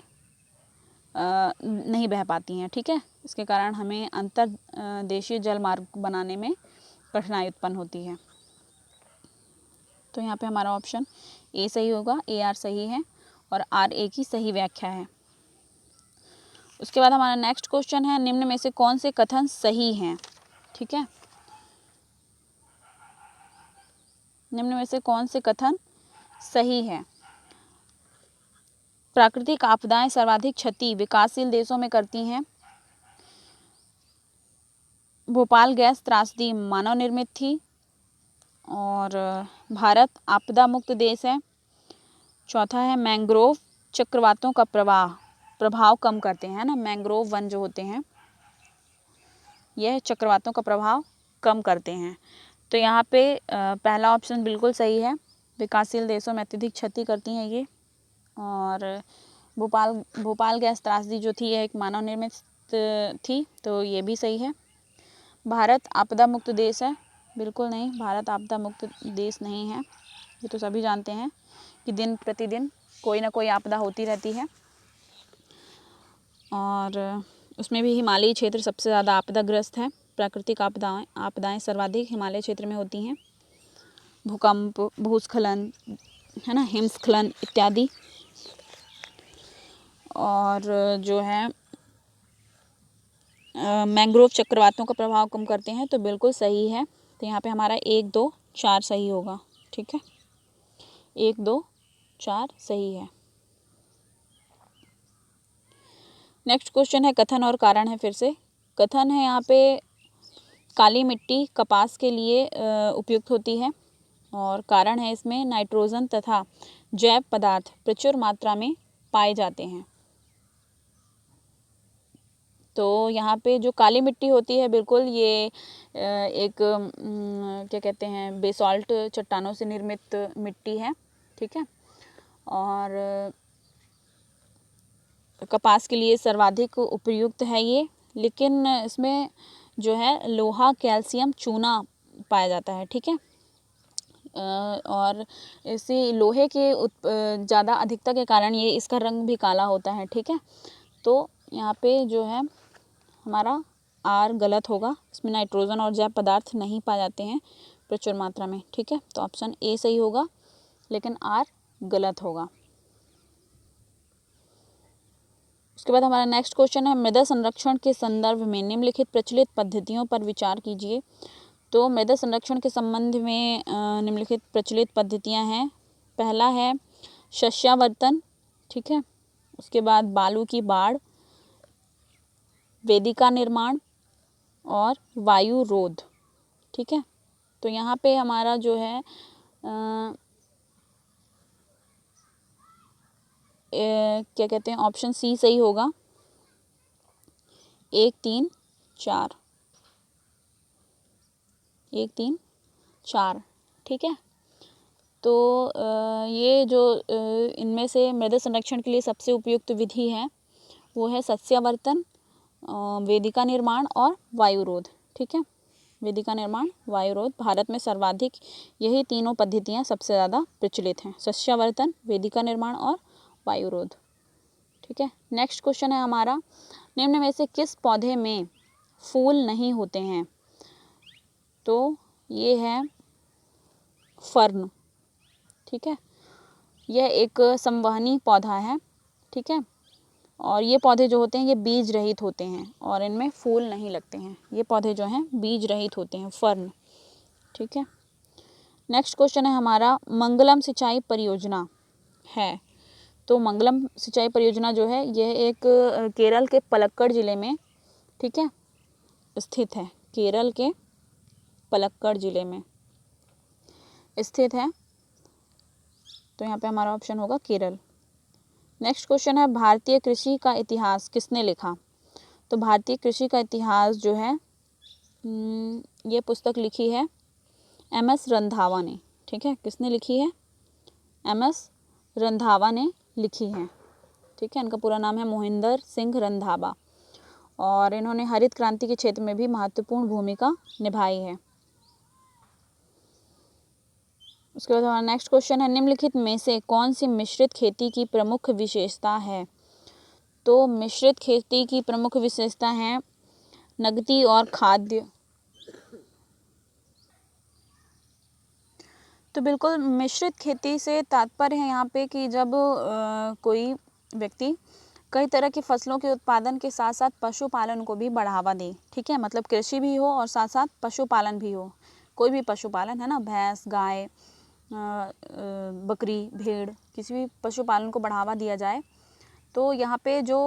A: नहीं बह पाती हैं। ठीक है, इसके कारण हमें अंतर्देशीय जल मार्ग बनाने में कठिनाई उत्पन्न होती है। तो यहाँ पे हमारा ऑप्शन ए सही होगा, ए आर सही है और आर ए की सही व्याख्या है। उसके बाद हमारा नेक्स्ट क्वेश्चन है, निम्न में से कौन से कथन सही हैं? ठीक है, निम्न में से कौन से कथन सही है? प्राकृतिक आपदाएं सर्वाधिक क्षति विकासशील देशों में करती हैं। भोपाल गैस त्रासदी मानव निर्मित थी। और भारत आपदा मुक्त देश है। चौथा है मैंग्रोव चक्रवातों का प्रभाव कम करते हैं ना। मैंग्रोव वन जो होते हैं यह चक्रवातों का प्रभाव कम करते हैं। तो यहाँ पे पहला ऑप्शन बिल्कुल सही है, विकासशील देशों में अत्यधिक क्षति करती हैं ये। और भोपाल गैस त्रासदी जो थी यह एक मानव निर्मित थी, तो ये भी सही है। भारत आपदा मुक्त देश है, बिल्कुल नहीं, भारत आपदा मुक्त देश नहीं है। ये तो सभी जानते हैं कि दिन प्रतिदिन कोई ना कोई आपदा होती रहती है, और उसमें भी हिमालयी क्षेत्र सबसे ज़्यादा आपदाग्रस्त है। प्राकृतिक आपदाएं सर्वाधिक हिमालय क्षेत्र में होती हैं। भूकंप, भूस्खलन है ना, हिमस्खलन इत्यादि। और जो है मैंग्रोव चक्रवातों का प्रभाव कम करते हैं, तो बिल्कुल सही है। तो यहाँ पे हमारा 1, 2, 4 सही होगा। ठीक है, 1, 2, 4 सही है। नेक्स्ट क्वेश्चन है कथन और कारण है। फिर से कथन है यहाँ पे, काली मिट्टी कपास के लिए उपयुक्त होती है। और कारण है इसमें नाइट्रोजन तथा जैव पदार्थ प्रचुर मात्रा में पाए जाते हैं। तो यहाँ पे जो काली मिट्टी होती है बिल्कुल ये एक क्या कहते हैं, बेसॉल्ट चट्टानों से निर्मित मिट्टी है। ठीक है, और कपास के लिए सर्वाधिक उपयुक्त है ये। लेकिन इसमें जो है लोहा, कैल्शियम, चूना पाया जाता है। ठीक है, और इसी लोहे के ज़्यादा अधिकता के कारण ये इसका रंग भी काला होता है। ठीक है, तो यहाँ पे जो है हमारा आर गलत होगा, इसमें नाइट्रोजन और जैव पदार्थ नहीं पाए जाते हैं प्रचुर मात्रा में। ठीक है, तो ऑप्शन ए सही होगा, लेकिन आर गलत होगा। उसके बाद हमारा नेक्स्ट क्वेश्चन है, मृदा संरक्षण के संदर्भ में निम्नलिखित प्रचलित पद्धतियों पर विचार कीजिए। तो मृदा संरक्षण के संबंध में निम्नलिखित प्रचलित पद्धतियां हैं। पहला है शस्यावर्तन। ठीक है, उसके बाद बालू की बाढ़, वेदिका निर्माण और वायु रोध। ठीक है, तो यहाँ पे हमारा जो है क्या कहते हैं, ऑप्शन सी सही होगा, 1, 3, 4, 1, 3, 4। ठीक है, तो ये जो इनमें से मृदा संरक्षण के लिए सबसे उपयुक्त विधि है वो है सस्यावर्तन, वेदिका निर्माण और वायुरोध। ठीक है, वेदिका निर्माण, वायुरोध। भारत में सर्वाधिक यही तीनों पद्धतियाँ सबसे ज़्यादा प्रचलित हैं, सस्यावर्तन, वेदिका निर्माण और वायुरोध। ठीक है, नेक्स्ट क्वेश्चन है हमारा, निम्न में से किस पौधे में फूल नहीं होते हैं? तो ये है फर्न। ठीक है, यह एक संवहनी पौधा है। ठीक है, और ये पौधे जो होते हैं ये बीज रहित होते हैं और इनमें फूल नहीं लगते हैं। ये पौधे जो हैं बीज रहित होते हैं, फर्न। ठीक है, नेक्स्ट क्वेश्चन है हमारा, मंगलम सिंचाई परियोजना है। तो मंगलम सिंचाई परियोजना जो है यह एक केरल के पलक्कड़ जिले में, ठीक है, स्थित है। केरल के पलक्कड़ जिले में स्थित है। तो यहाँ पे हमारा ऑप्शन होगा केरल। नेक्स्ट क्वेश्चन है भारतीय कृषि का इतिहास किसने लिखा। तो भारतीय कृषि का इतिहास जो है ये पुस्तक लिखी है एम.एस. रंधावा ने। ठीक है, किसने लिखी है? एम.एस. रंधावा ने लिखी है। ठीक है, इनका पूरा नाम है मोहिंदर सिंह रंधावा और इन्होंने हरित क्रांति के क्षेत्र में भी महत्वपूर्ण भूमिका निभाई है। उसके बाद हमारा नेक्स्ट क्वेश्चन है निम्नलिखित में से कौन सी मिश्रित खेती की प्रमुख विशेषता है। तो मिश्रित खेती की प्रमुख विशेषता है नकदी और खाद्य। तो बिल्कुल मिश्रित खेती से तात्पर्य है यहाँ पे कि जब कोई व्यक्ति कई तरह की फसलों के उत्पादन के साथ साथ पशुपालन को भी बढ़ावा दे। ठीक है, मतलब कृषि भी हो और साथ साथ पशुपालन भी हो। कोई भी पशुपालन है ना, भैंस, गाय, बकरी, भेड़, किसी भी पशुपालन को बढ़ावा दिया जाए तो यहाँ पे जो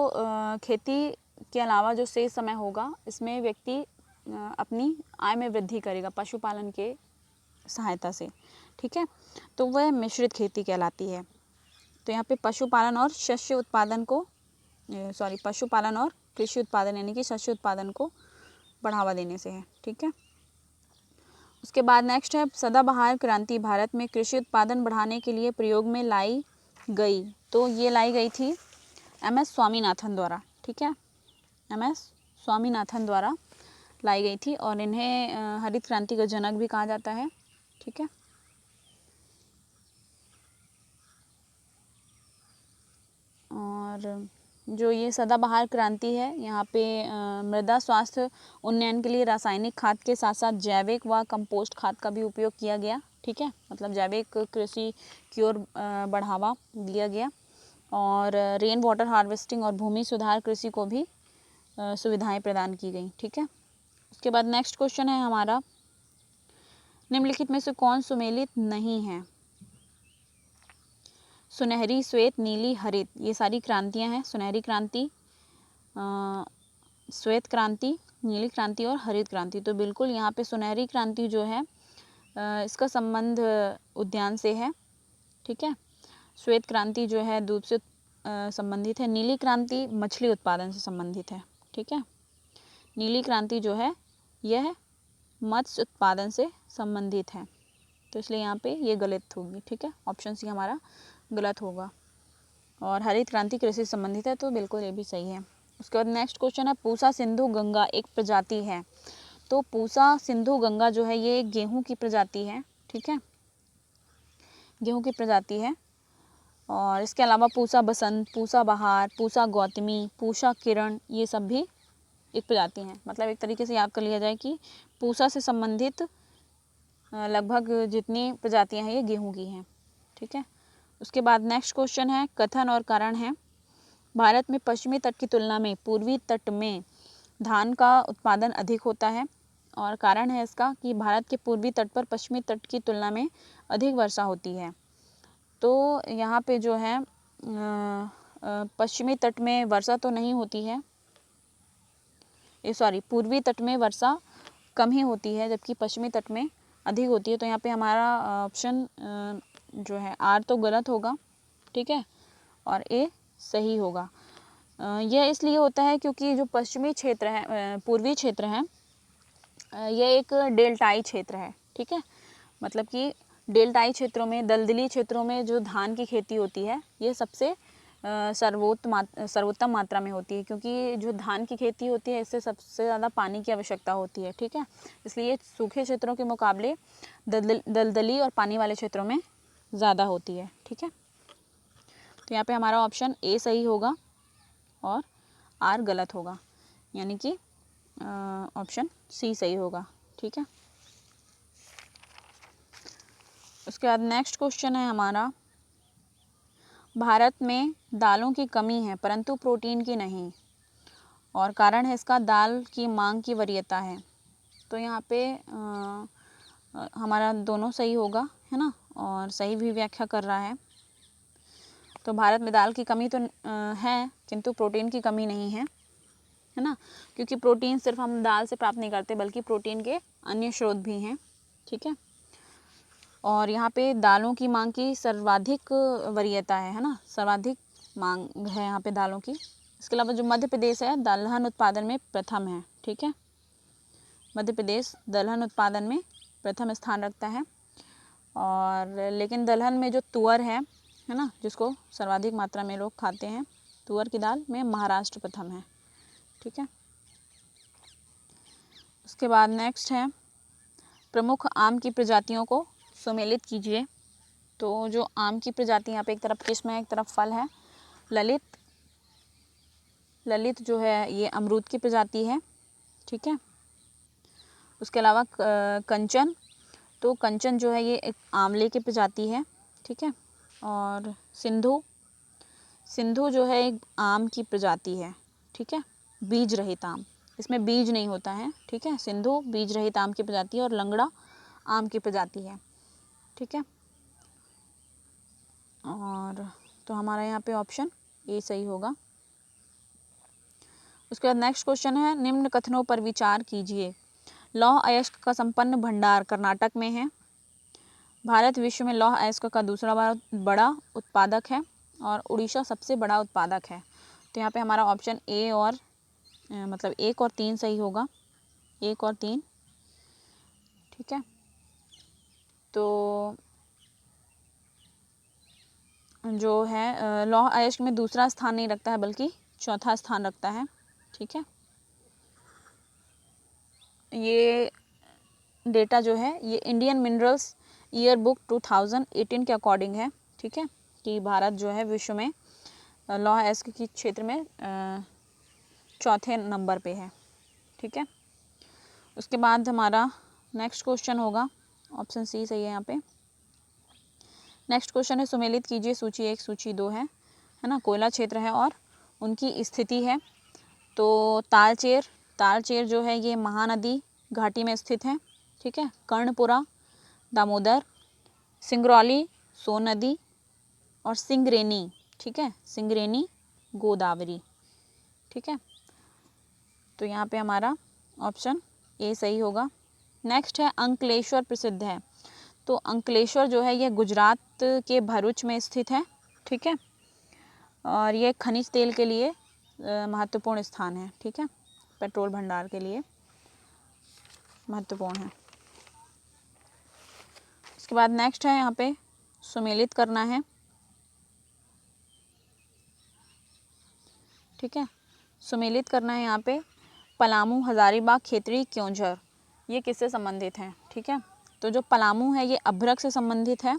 A: खेती के अलावा जो शेष समय होगा इसमें व्यक्ति अपनी आय में वृद्धि करेगा पशुपालन के सहायता से। ठीक है, तो वह मिश्रित खेती कहलाती है। तो यहाँ पे पशुपालन और शस्य उत्पादन को पशुपालन और कृषि उत्पादन यानी कि शस्य उत्पादन को बढ़ावा देने से है। ठीक है, उसके बाद नेक्स्ट है सदाबहार क्रांति भारत में कृषि उत्पादन बढ़ाने के लिए प्रयोग में लाई गई। तो ये लाई गई थी एम.एस. स्वामीनाथन द्वारा। ठीक है, एम.एस. स्वामीनाथन द्वारा लाई गई थी और इन्हें हरित क्रांति का जनक भी कहा जाता है। ठीक है, और जो ये सदाबहार क्रांति है यहाँ पे मृदा स्वास्थ्य उन्नयन के लिए रासायनिक खाद के साथ साथ जैविक व कंपोस्ट खाद का भी उपयोग किया गया। ठीक है, मतलब जैविक कृषि की ओर बढ़ावा दिया गया और रेन वाटर हार्वेस्टिंग और भूमि सुधार कृषि को भी सुविधाएं प्रदान की गई। ठीक है, उसके बाद नेक्स्ट क्वेश्चन है हमारा निम्नलिखित में से कौन सुमेलित नहीं है। सुनहरी, श्वेत, नीली, हरित, ये सारी क्रांतियां हैं। सुनहरी क्रांति, श्वेत क्रांति, नीली क्रांति और हरित क्रांति। तो बिल्कुल यहाँ पे सुनहरी क्रांति जो है इसका संबंध उद्यान से है। ठीक है, श्वेत क्रांति जो है दूध से संबंधित है। नीली क्रांति मछली उत्पादन से संबंधित है। ठीक है, नीली क्रांति जो है यह मत्स्य उत्पादन से संबंधित है। तो इसलिए यहाँ पे ये गलत होगी। ठीक है, ऑप्शन सी हमारा गलत होगा और हरित क्रांति कृषि से संबंधित है, तो बिल्कुल ये भी सही है। उसके बाद नेक्स्ट क्वेश्चन है पूसा सिंधु गंगा एक प्रजाति है। तो पूसा सिंधु गंगा जो है ये गेहूं की प्रजाति है। ठीक है, गेहूं की प्रजाति है और इसके अलावा पूसा बसंत, पूसा बहार, पूसा गौतमी, पूसा किरण, ये सब भी एक प्रजाति हैं। मतलब एक तरीके से याद कर लिया जाए कि पूसा से संबंधित लगभग जितनी प्रजातियां हैं ये गेहूं की हैं। ठीक है, उसके बाद नेक्स्ट क्वेश्चन है कथन और कारण है भारत में पश्चिमी तट की तुलना में पूर्वी तट में धान का उत्पादन अधिक होता है और कारण है इसका कि भारत के पूर्वी तट पर पश्चिमी तट की तुलना में अधिक वर्षा होती है। तो यहाँ पे जो है पश्चिमी तट में वर्षा तो नहीं होती है, पूर्वी तट में वर्षा कम ही होती है जबकि पश्चिमी तट में अधिक होती है। तो यहाँ पे हमारा ऑप्शन जो है आर तो गलत होगा। ठीक है, और ए सही होगा। यह इसलिए होता है क्योंकि जो पश्चिमी क्षेत्र है, पूर्वी क्षेत्र है, यह एक डेल्टाई क्षेत्र है। ठीक है, मतलब कि डेल्टाई क्षेत्रों में, दलदली क्षेत्रों में जो धान की खेती होती है ये सबसे सर्वोत्तम मात्रा में होती है क्योंकि जो धान की खेती होती है इससे सबसे ज़्यादा पानी की आवश्यकता होती है। ठीक है, इसलिए सूखे क्षेत्रों के मुकाबले दलदली और पानी वाले क्षेत्रों में ज़्यादा होती है। ठीक है, तो यहाँ पे हमारा ऑप्शन ए सही होगा और आर गलत होगा, यानी कि ऑप्शन सी सही होगा। ठीक है, उसके बाद नेक्स्ट क्वेश्चन है हमारा भारत में दालों की कमी है परंतु प्रोटीन की नहीं और कारण है इसका दाल की मांग की वरीयता है। तो यहाँ पे हमारा दोनों सही होगा, है ना, और सही भी व्याख्या कर रहा है। तो भारत में दाल की कमी तो है किंतु प्रोटीन की कमी नहीं है, है ना, क्योंकि प्रोटीन सिर्फ हम दाल से प्राप्त नहीं करते बल्कि प्रोटीन के अन्य स्रोत भी हैं। ठीक है, और यहाँ पे दालों की मांग की सर्वाधिक वरीयता है ना, सर्वाधिक मांग है यहाँ पे दालों की। इसके अलावा जो मध्य प्रदेश है दलहन उत्पादन में प्रथम है, ठीक है। मध्य प्रदेश दलहन उत्पादन में प्रथम स्थान रखता है। और लेकिन दलहन में जो तुअर है ना, जिसको सर्वाधिक मात्रा में लोग खाते हैं, तुअर की दाल में महाराष्ट्र प्रथम है, ठीक है। उसके बाद नेक्स्ट है प्रमुख आम की प्रजातियों को सुमेलित कीजिए। तो जो आम की प्रजाति यहाँ पे एक तरफ किस्म है, एक तरफ फल है। ललित जो है ये अमरूद की प्रजाति है, ठीक है। उसके अलावा कंचन, तो कंचन जो है ये एक आंवले की प्रजाति है, ठीक है। और सिंधु जो है एक आम की प्रजाति है, ठीक है, बीज रहित आम, इसमें बीज नहीं होता है, ठीक है। सिंधु बीज रहित आम की प्रजाति है और लंगड़ा आम की प्रजाति है, ठीक है। और तो हमारा यहाँ पे ऑप्शन ए सही होगा। उसके बाद नेक्स्ट क्वेश्चन है निम्न कथनों पर विचार कीजिए। लौह अयस्क का संपन्न भंडार कर्नाटक में है। भारत विश्व में लौह अयस्क का दूसरा बड़ा उत्पादक है और उड़ीसा सबसे बड़ा उत्पादक है। तो यहाँ पे हमारा ऑप्शन ए और मतलब 1 और 3 सही होगा, 1 और 3, ठीक है। तो जो है लौह अयस्क में दूसरा स्थान नहीं रखता है बल्कि चौथा स्थान रखता है, ठीक है। ये डेटा जो है ये इंडियन मिनरल्स ईयर बुक 2018 के अकॉर्डिंग है, ठीक है, कि भारत जो है विश्व में लौह अयस्क के क्षेत्र में चौथे नंबर पे है, ठीक है। उसके बाद हमारा नेक्स्ट क्वेश्चन होगा, ऑप्शन सी सही है यहाँ पे। नेक्स्ट क्वेश्चन है सुमेलित कीजिए सूची 1 सूची 2 है ना। कोयला क्षेत्र है और उनकी स्थिति है। तो तालचेर जो है ये महानदी घाटी में स्थित है, ठीक है। कर्णपुरा, दामोदर, सिंगरौली, सोन नदी और सिंगरेनी, ठीक है, सिंगरेनी गोदावरी, ठीक है। तो यहाँ पे हमारा ऑप्शन ए सही होगा। नेक्स्ट है अंकलेश्वर प्रसिद्ध है। तो अंकलेश्वर जो है ये गुजरात के भरूच में स्थित है, ठीक है। और ये खनिज तेल के लिए महत्वपूर्ण स्थान है, ठीक है, पेट्रोल भंडार के लिए महत्वपूर्ण है। उसके बाद नेक्स्ट है यहाँ पे सुमेलित करना है, ठीक है। सुमेलित करना है यहाँ पे पलामू, हजारीबाग, खेतड़ी, क्योंझर, ये किससे संबंधित हैं, ठीक है। तो जो पलामू है ये अभ्रक से संबंधित है,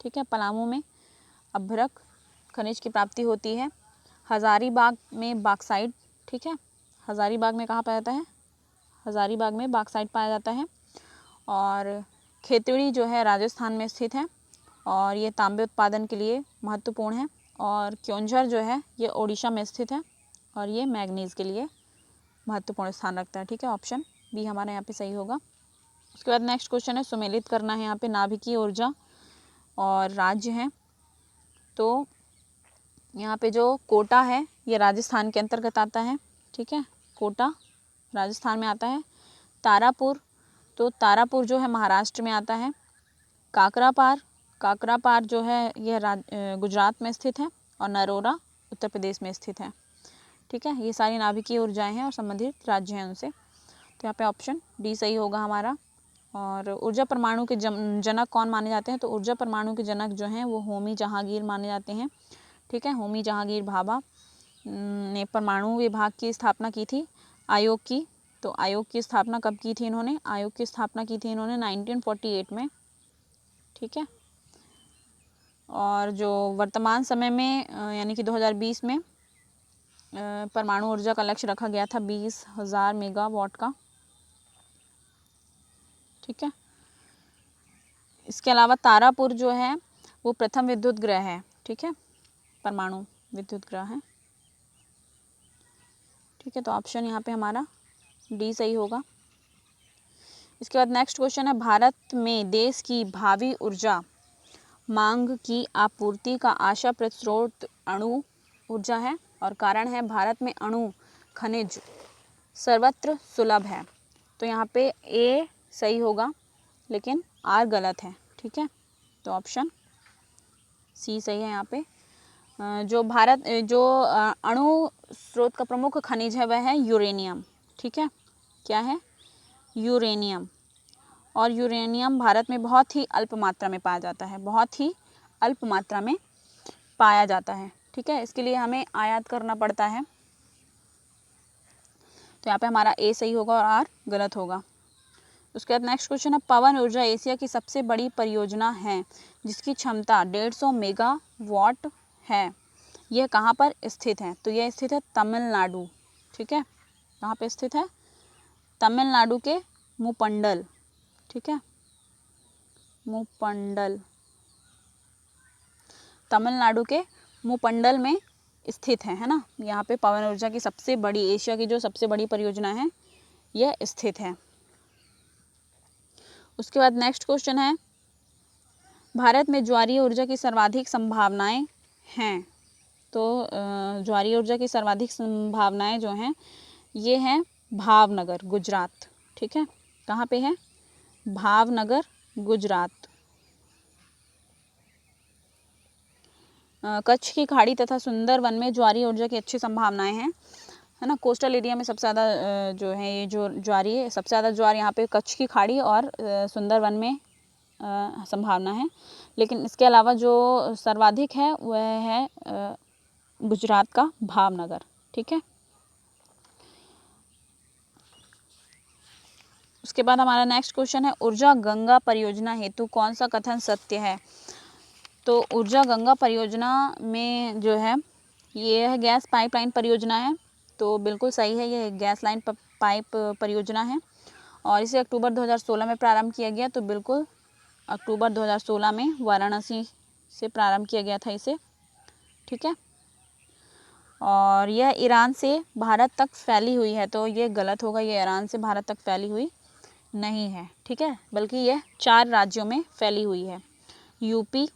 A: ठीक है। पलामू में अभ्रक खनिज की प्राप्ति होती है। हजारीबाग में बॉक्साइट, ठीक है, हजारीबाग में कहाँ पाया जाता है, हजारीबाग में बॉक्साइट पाया जाता है। और खेतड़ी जो है राजस्थान में स्थित है और ये तांबे उत्पादन के लिए महत्वपूर्ण है। और क्योंझर जो है ये ओडिशा में स्थित है और ये मैग्नीज़ के लिए महत्वपूर्ण स्थान रखता है, ठीक है। ऑप्शन बी हमारा यहाँ पे सही होगा। उसके बाद नेक्स्ट क्वेश्चन है सुमेलित करना है यहाँ पे नाभिकीय ऊर्जा और राज्य हैं। तो यहाँ पे जो कोटा है ये राजस्थान के अंतर्गत आता है, ठीक है, कोटा राजस्थान में आता है। तारापुर, तो तारापुर जो है महाराष्ट्र में आता है। काकरापार जो है यह गुजरात में स्थित है और नरोरा उत्तर प्रदेश में स्थित है, ठीक है। ये सारी नाभिकीय ऊर्जाएं हैं और संबंधित राज्य हैं उनसे। तो यहाँ पे ऑप्शन डी सही होगा हमारा। और ऊर्जा परमाणु के जनक कौन माने जाते हैं, तो ऊर्जा परमाणु के जनक जो हैं वो होमी जहांगीर माने जाते हैं, ठीक है। होमी जहांगीर भाभा ने परमाणु विभाग की स्थापना की थी आयोग की। तो आयोग की स्थापना कब की थी इन्होंने, आयोग की स्थापना की थी इन्होंने 1948 में, ठीक है। और जो वर्तमान समय में यानी कि 2020 में परमाणु ऊर्जा का लक्ष्य रखा गया था 20,000 मेगावाट का, ठीक है। इसके अलावा तारापुर जो है वो प्रथम विद्युत गृह है, ठीक है, परमाणु विद्युत गृह है, ठीक है। तो ऑप्शन यहाँ पे हमारा डी सही होगा। इसके बाद नेक्स्ट क्वेश्चन है भारत में देश की भावी ऊर्जा मांग की आपूर्ति का आशाप्रद स्रोत अणु ऊर्जा है और कारण है भारत में अणु खनिज सर्वत्र सुलभ है। तो यहाँ पे ए सही होगा लेकिन आर गलत है, ठीक है। तो ऑप्शन सी सही है यहाँ पे। जो अणु स्रोत का प्रमुख खनिज है वह है यूरेनियम। ठीक है, क्या है? यूरेनियम। और यूरेनियम भारत में बहुत ही अल्प मात्रा में पाया जाता है, बहुत ही अल्प मात्रा में पाया जाता है। ठीक है, इसके लिए हमें आयात करना पड़ता है। तो यहाँ पे हमारा ए सही होगा और आर गलत होगा। उसके बाद नेक्स्ट क्वेश्चन है, पवन ऊर्जा एशिया की सबसे बड़ी परियोजना है जिसकी क्षमता 150 मेगावाट है। यह कहाँ पर स्थित है? तो यह स्थित है तमिलनाडु। ठीक है, कहाँ पे स्थित है? तमिलनाडु के मुपंडल। ठीक है, मुपंडल, तमिलनाडु के मुपंडल में स्थित है ना। यहाँ पे पवन ऊर्जा की सबसे बड़ी, एशिया की जो सबसे बड़ी परियोजना है यह स्थित है। उसके बाद नेक्स्ट क्वेश्चन है, भारत में ज्वारीय ऊर्जा की सर्वाधिक संभावनाएं हैं। तो ज्वारीय ऊर्जा की सर्वाधिक संभावनाएं जो हैं ये हैं भावनगर, गुजरात। ठीक है, कहाँ पे है? भावनगर, गुजरात। कच्छ की खाड़ी तथा सुंदरवन में ज्वारीय ऊर्जा की अच्छी संभावनाएं हैं, है ना। कोस्टल एरिया में सबसे ज़्यादा जो है ये जो ज्वारी है, सबसे ज़्यादा ज्वार यहाँ पे कच्छ की खाड़ी और सुंदरवन में संभावना है। लेकिन इसके अलावा जो सर्वाधिक है वह है गुजरात का भावनगर। ठीक है, उसके बाद हमारा नेक्स्ट क्वेश्चन है, ऊर्जा गंगा परियोजना हेतु कौन सा कथन सत्य है? तो ऊर्जा गंगा परियोजना में जो है ये है गैस पाइपलाइन परियोजना है। तो बिल्कुल सही है, ये गैस लाइन पाइप परियोजना है और इसे अक्टूबर 2016 में प्रारंभ किया गया। तो बिल्कुल अक्टूबर 2016 में वाराणसी से प्रारंभ किया गया था इसे। ठीक है, और यह ईरान से भारत तक फैली हुई है। तो ये गलत होगा, ये ईरान से भारत तक फैली हुई नहीं है। ठीक है, बल्कि यह 4 राज्यों में फैली हुई है, यूपी,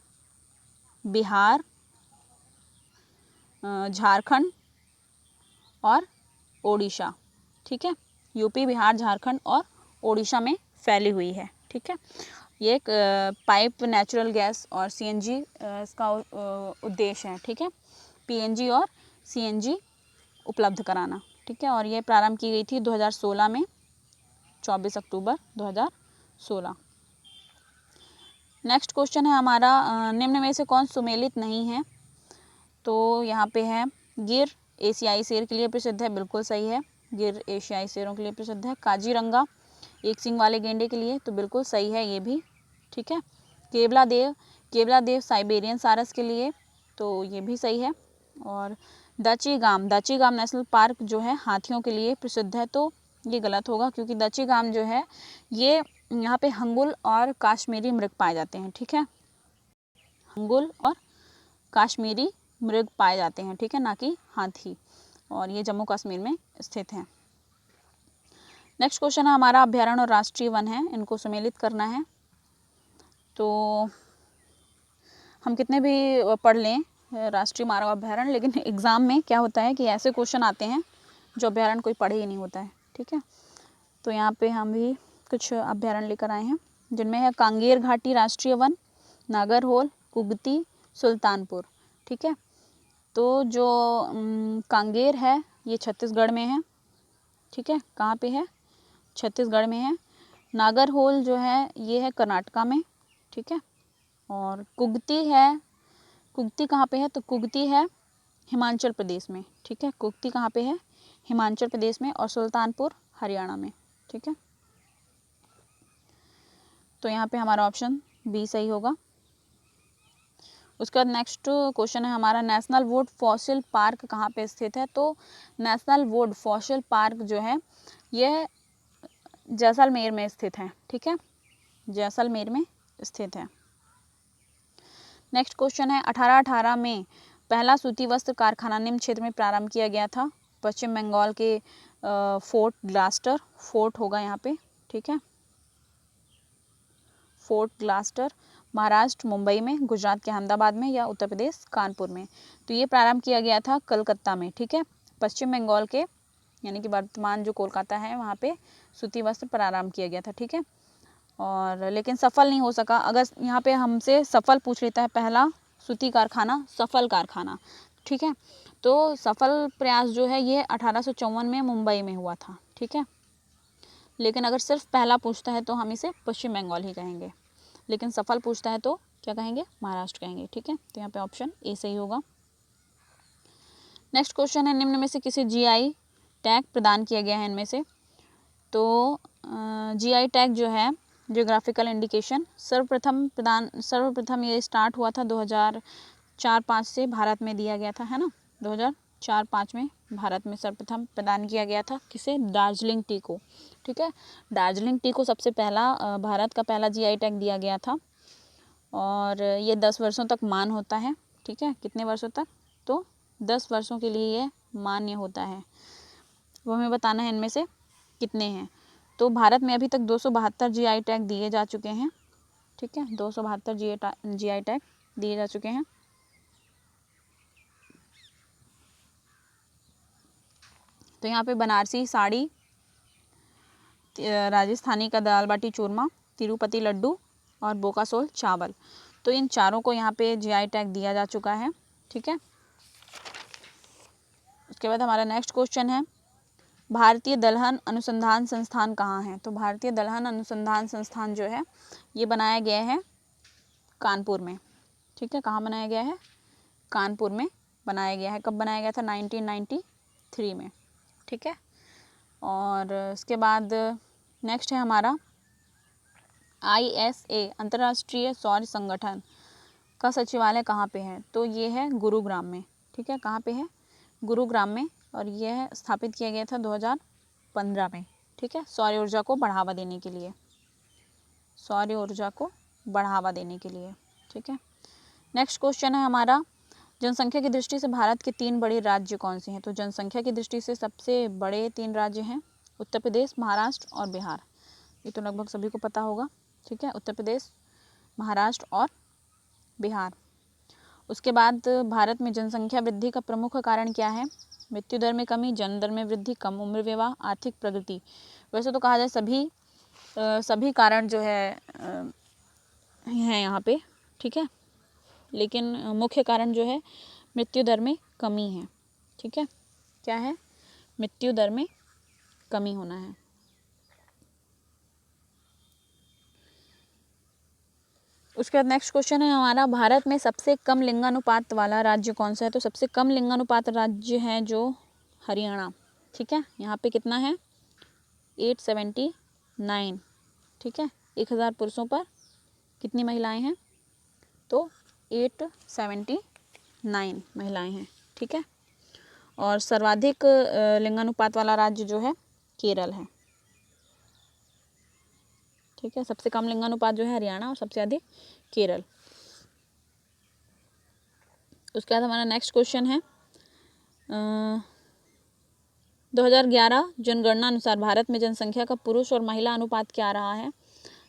A: बिहार, झारखंड और ओडिशा। ठीक है, यूपी, बिहार, झारखंड और ओडिशा में फैली हुई है। ठीक है, ये एक पाइप नेचुरल गैस और सीएनजी इसका उद्देश्य है। ठीक है, पीएनजी और सीएनजी उपलब्ध कराना। ठीक है, और ये प्रारंभ की गई थी 2016 में, 24 अक्टूबर 2016। नेक्स्ट क्वेश्चन है हमारा, निम्न में से कौन सुमेलित नहीं है? तो यहाँ पे है गिर एशियाई शेर के लिए प्रसिद्ध है, बिल्कुल सही है, गिर एशियाई शेरों के लिए प्रसिद्ध है। काजीरंगा एक सींग वाले गेंडे के लिए, तो बिल्कुल सही है ये भी। ठीक है, केवलादेव साइबेरियन सारस के लिए, तो ये भी सही है। और दचीगाम नेशनल पार्क जो है हाथियों के लिए प्रसिद्ध है, तो ये गलत होगा क्योंकि दचीगाम जो है ये यहाँ पे हंगुल और काश्मीरी मृग पाए जाते हैं। ठीक है, हंगुल और काश्मीरी मृग पाए जाते हैं। ठीक है, ना कि हाथी, और ये जम्मू कश्मीर में स्थित है। नेक्स्ट क्वेश्चन है हमारा, अभ्यारण्य और राष्ट्रीय वन है, इनको सम्मिलित करना है। तो हम कितने भी पढ़ लें राष्ट्रीय मानव अभ्यारण्य, लेकिन एग्ज़ाम में क्या होता है कि ऐसे क्वेश्चन आते हैं जो अभ्यारण्य कोई पढ़े ही नहीं होता है। ठीक है, तो यहाँ पे हम भी कुछ अभ्यारण्य लेकर आए हैं, जिनमें है कांगेर घाटी राष्ट्रीय वन, नागरहोल, कुगती, सुल्तानपुर। ठीक है, तो जो कांगेर है ये छत्तीसगढ़ में है। ठीक है, कहाँ पे है? छत्तीसगढ़ में है। नागरहोल जो है ये है कर्नाटका में। ठीक है, और कुगती कहाँ पे है? तो कुगती है हिमाचल प्रदेश में। ठीक है, कुगती कहाँ पे है? हिमाचल प्रदेश में। और सुल्तानपुर हरियाणा में। ठीक है, तो यहाँ पे हमारा ऑप्शन बी सही होगा। उसके बाद नेक्स्ट क्वेश्चन है हमारा, नेशनल वुड फॉसिल पार्क कहाँ पे स्थित है? तो नेशनल वुड फॉसिल पार्क जो है यह जैसलमेर में स्थित है। ठीक है, जैसलमेर में स्थित है। नेक्स्ट क्वेश्चन है, 1818 में पहला सूती वस्त्र कारखाना निम्न क्षेत्र में प्रारंभ किया गया था। पश्चिम बंगाल के फोर्ट ग्लास्टर, फोर्ट होगा यहाँ पे। ठीक है, फोर्ट ग्लास्टर, महाराष्ट्र मुंबई में, गुजरात के अहमदाबाद में, या उत्तर प्रदेश कानपुर में। तो ये प्रारंभ किया गया था कलकत्ता में। ठीक है, पश्चिम बंगाल के यानी कि वर्तमान जो कोलकाता है वहाँ पे सूती वस्त्र प्रारंभ किया गया था। ठीक है, और लेकिन सफल नहीं हो सका। अगर यहाँ पे हमसे सफल पूछ लेता है पहला सूती कारखाना, सफल कारखाना, ठीक है। तो सफल प्रयास जो है ये 1854 में मुंबई में हुआ था, ठीक है। लेकिन अगर सिर्फ पहला पूछता है तो हम इसे पश्चिम बंगाल ही कहेंगे, लेकिन सफल पूछता है तो क्या कहेंगे, महाराष्ट्र कहेंगे, ठीक है। तो यहाँ पे ऑप्शन ए सही होगा। नेक्स्ट क्वेश्चन है, निम्न में से किसे जीआई टैग प्रदान किया गया है इनमें से। तो जीआई टैग जो है जियोग्राफिकल इंडिकेशन सर्वप्रथम ये स्टार्ट हुआ था 2004-05 से भारत में दिया गया था, है ना। 2004-05 में भारत में सर्वप्रथम प्रदान किया गया था किसे, दार्जिलिंग टी को, ठीक है। दार्जिलिंग टी को सबसे पहला भारत का पहला जीआई टैग दिया गया था और ये 10 वर्षों तक मान होता है, ठीक है। कितने वर्षों तक, तो 10 वर्षों के लिए ये मान्य होता है। वो हमें बताना है इनमें से कितने हैं। तो भारत में अभी तक 272 जीआई टैग दिए जा चुके हैं, ठीक है। 272 जीआई टैग दिए जा चुके हैं। तो यहाँ पे बनारसी साड़ी, राजस्थानी का दाल बाटी चूरमा, तिरुपति लड्डू और बोकासोल चावल, तो इन चारों को यहाँ पे जीआई टैग दिया जा चुका है, ठीक है। उसके बाद हमारा नेक्स्ट क्वेश्चन है, भारतीय दलहन अनुसंधान संस्थान कहाँ है। तो भारतीय दलहन अनुसंधान संस्थान जो है ये बनाया गया है कानपुर में, ठीक है। कहाँ बनाया गया है, कानपुर में बनाया गया है। कब बनाया गया था, 1993 में, ठीक है। और उसके बाद नेक्स्ट है हमारा ISA अंतर्राष्ट्रीय सौर संगठन का सचिवालय कहाँ पे है। तो ये है गुरुग्राम में, ठीक है। कहाँ पे है, गुरुग्राम में, और यह स्थापित किया गया था 2015 में, ठीक है। सौर ऊर्जा को बढ़ावा देने के लिए, सौर ऊर्जा को बढ़ावा देने के लिए, ठीक है। नेक्स्ट क्वेश्चन है हमारा, जनसंख्या की दृष्टि से भारत के 3 बड़े राज्य कौन से हैं। तो जनसंख्या की दृष्टि से सबसे बड़े 3 राज्य हैं उत्तर प्रदेश, महाराष्ट्र और बिहार। ये तो लगभग सभी को पता होगा, ठीक है। उत्तर प्रदेश, महाराष्ट्र और बिहार। उसके बाद भारत में जनसंख्या वृद्धि का प्रमुख कारण क्या है, मृत्यु दर में कमी, जन्म दर में वृद्धि, कम उम्र विवाह, आर्थिक प्रगति। वैसे तो कहा जाए सभी कारण जो है हैं यहाँ पे, ठीक है। लेकिन मुख्य कारण जो है मृत्यु दर में कमी है, ठीक है। क्या है, मृत्यु दर में कमी होना है। उसके बाद नेक्स्ट क्वेश्चन है हमारा, भारत में सबसे कम लिंगानुपात वाला राज्य कौन सा है। तो सबसे कम लिंगानुपात राज्य है जो हरियाणा, ठीक है। यहाँ पे कितना है, 879, ठीक है। 1000 पुरुषों पर कितनी महिलाएं हैं, तो 879 महिलाएं हैं, ठीक है। और सर्वाधिक लिंगानुपात वाला राज्य जो है केरल है, ठीक है। सबसे कम लिंगानुपात जो है हरियाणा और सबसे अधिक केरल। उसके बाद हमारा नेक्स्ट क्वेश्चन है, 2011 जनगणना अनुसार भारत में जनसंख्या का पुरुष और महिला अनुपात क्या रहा है।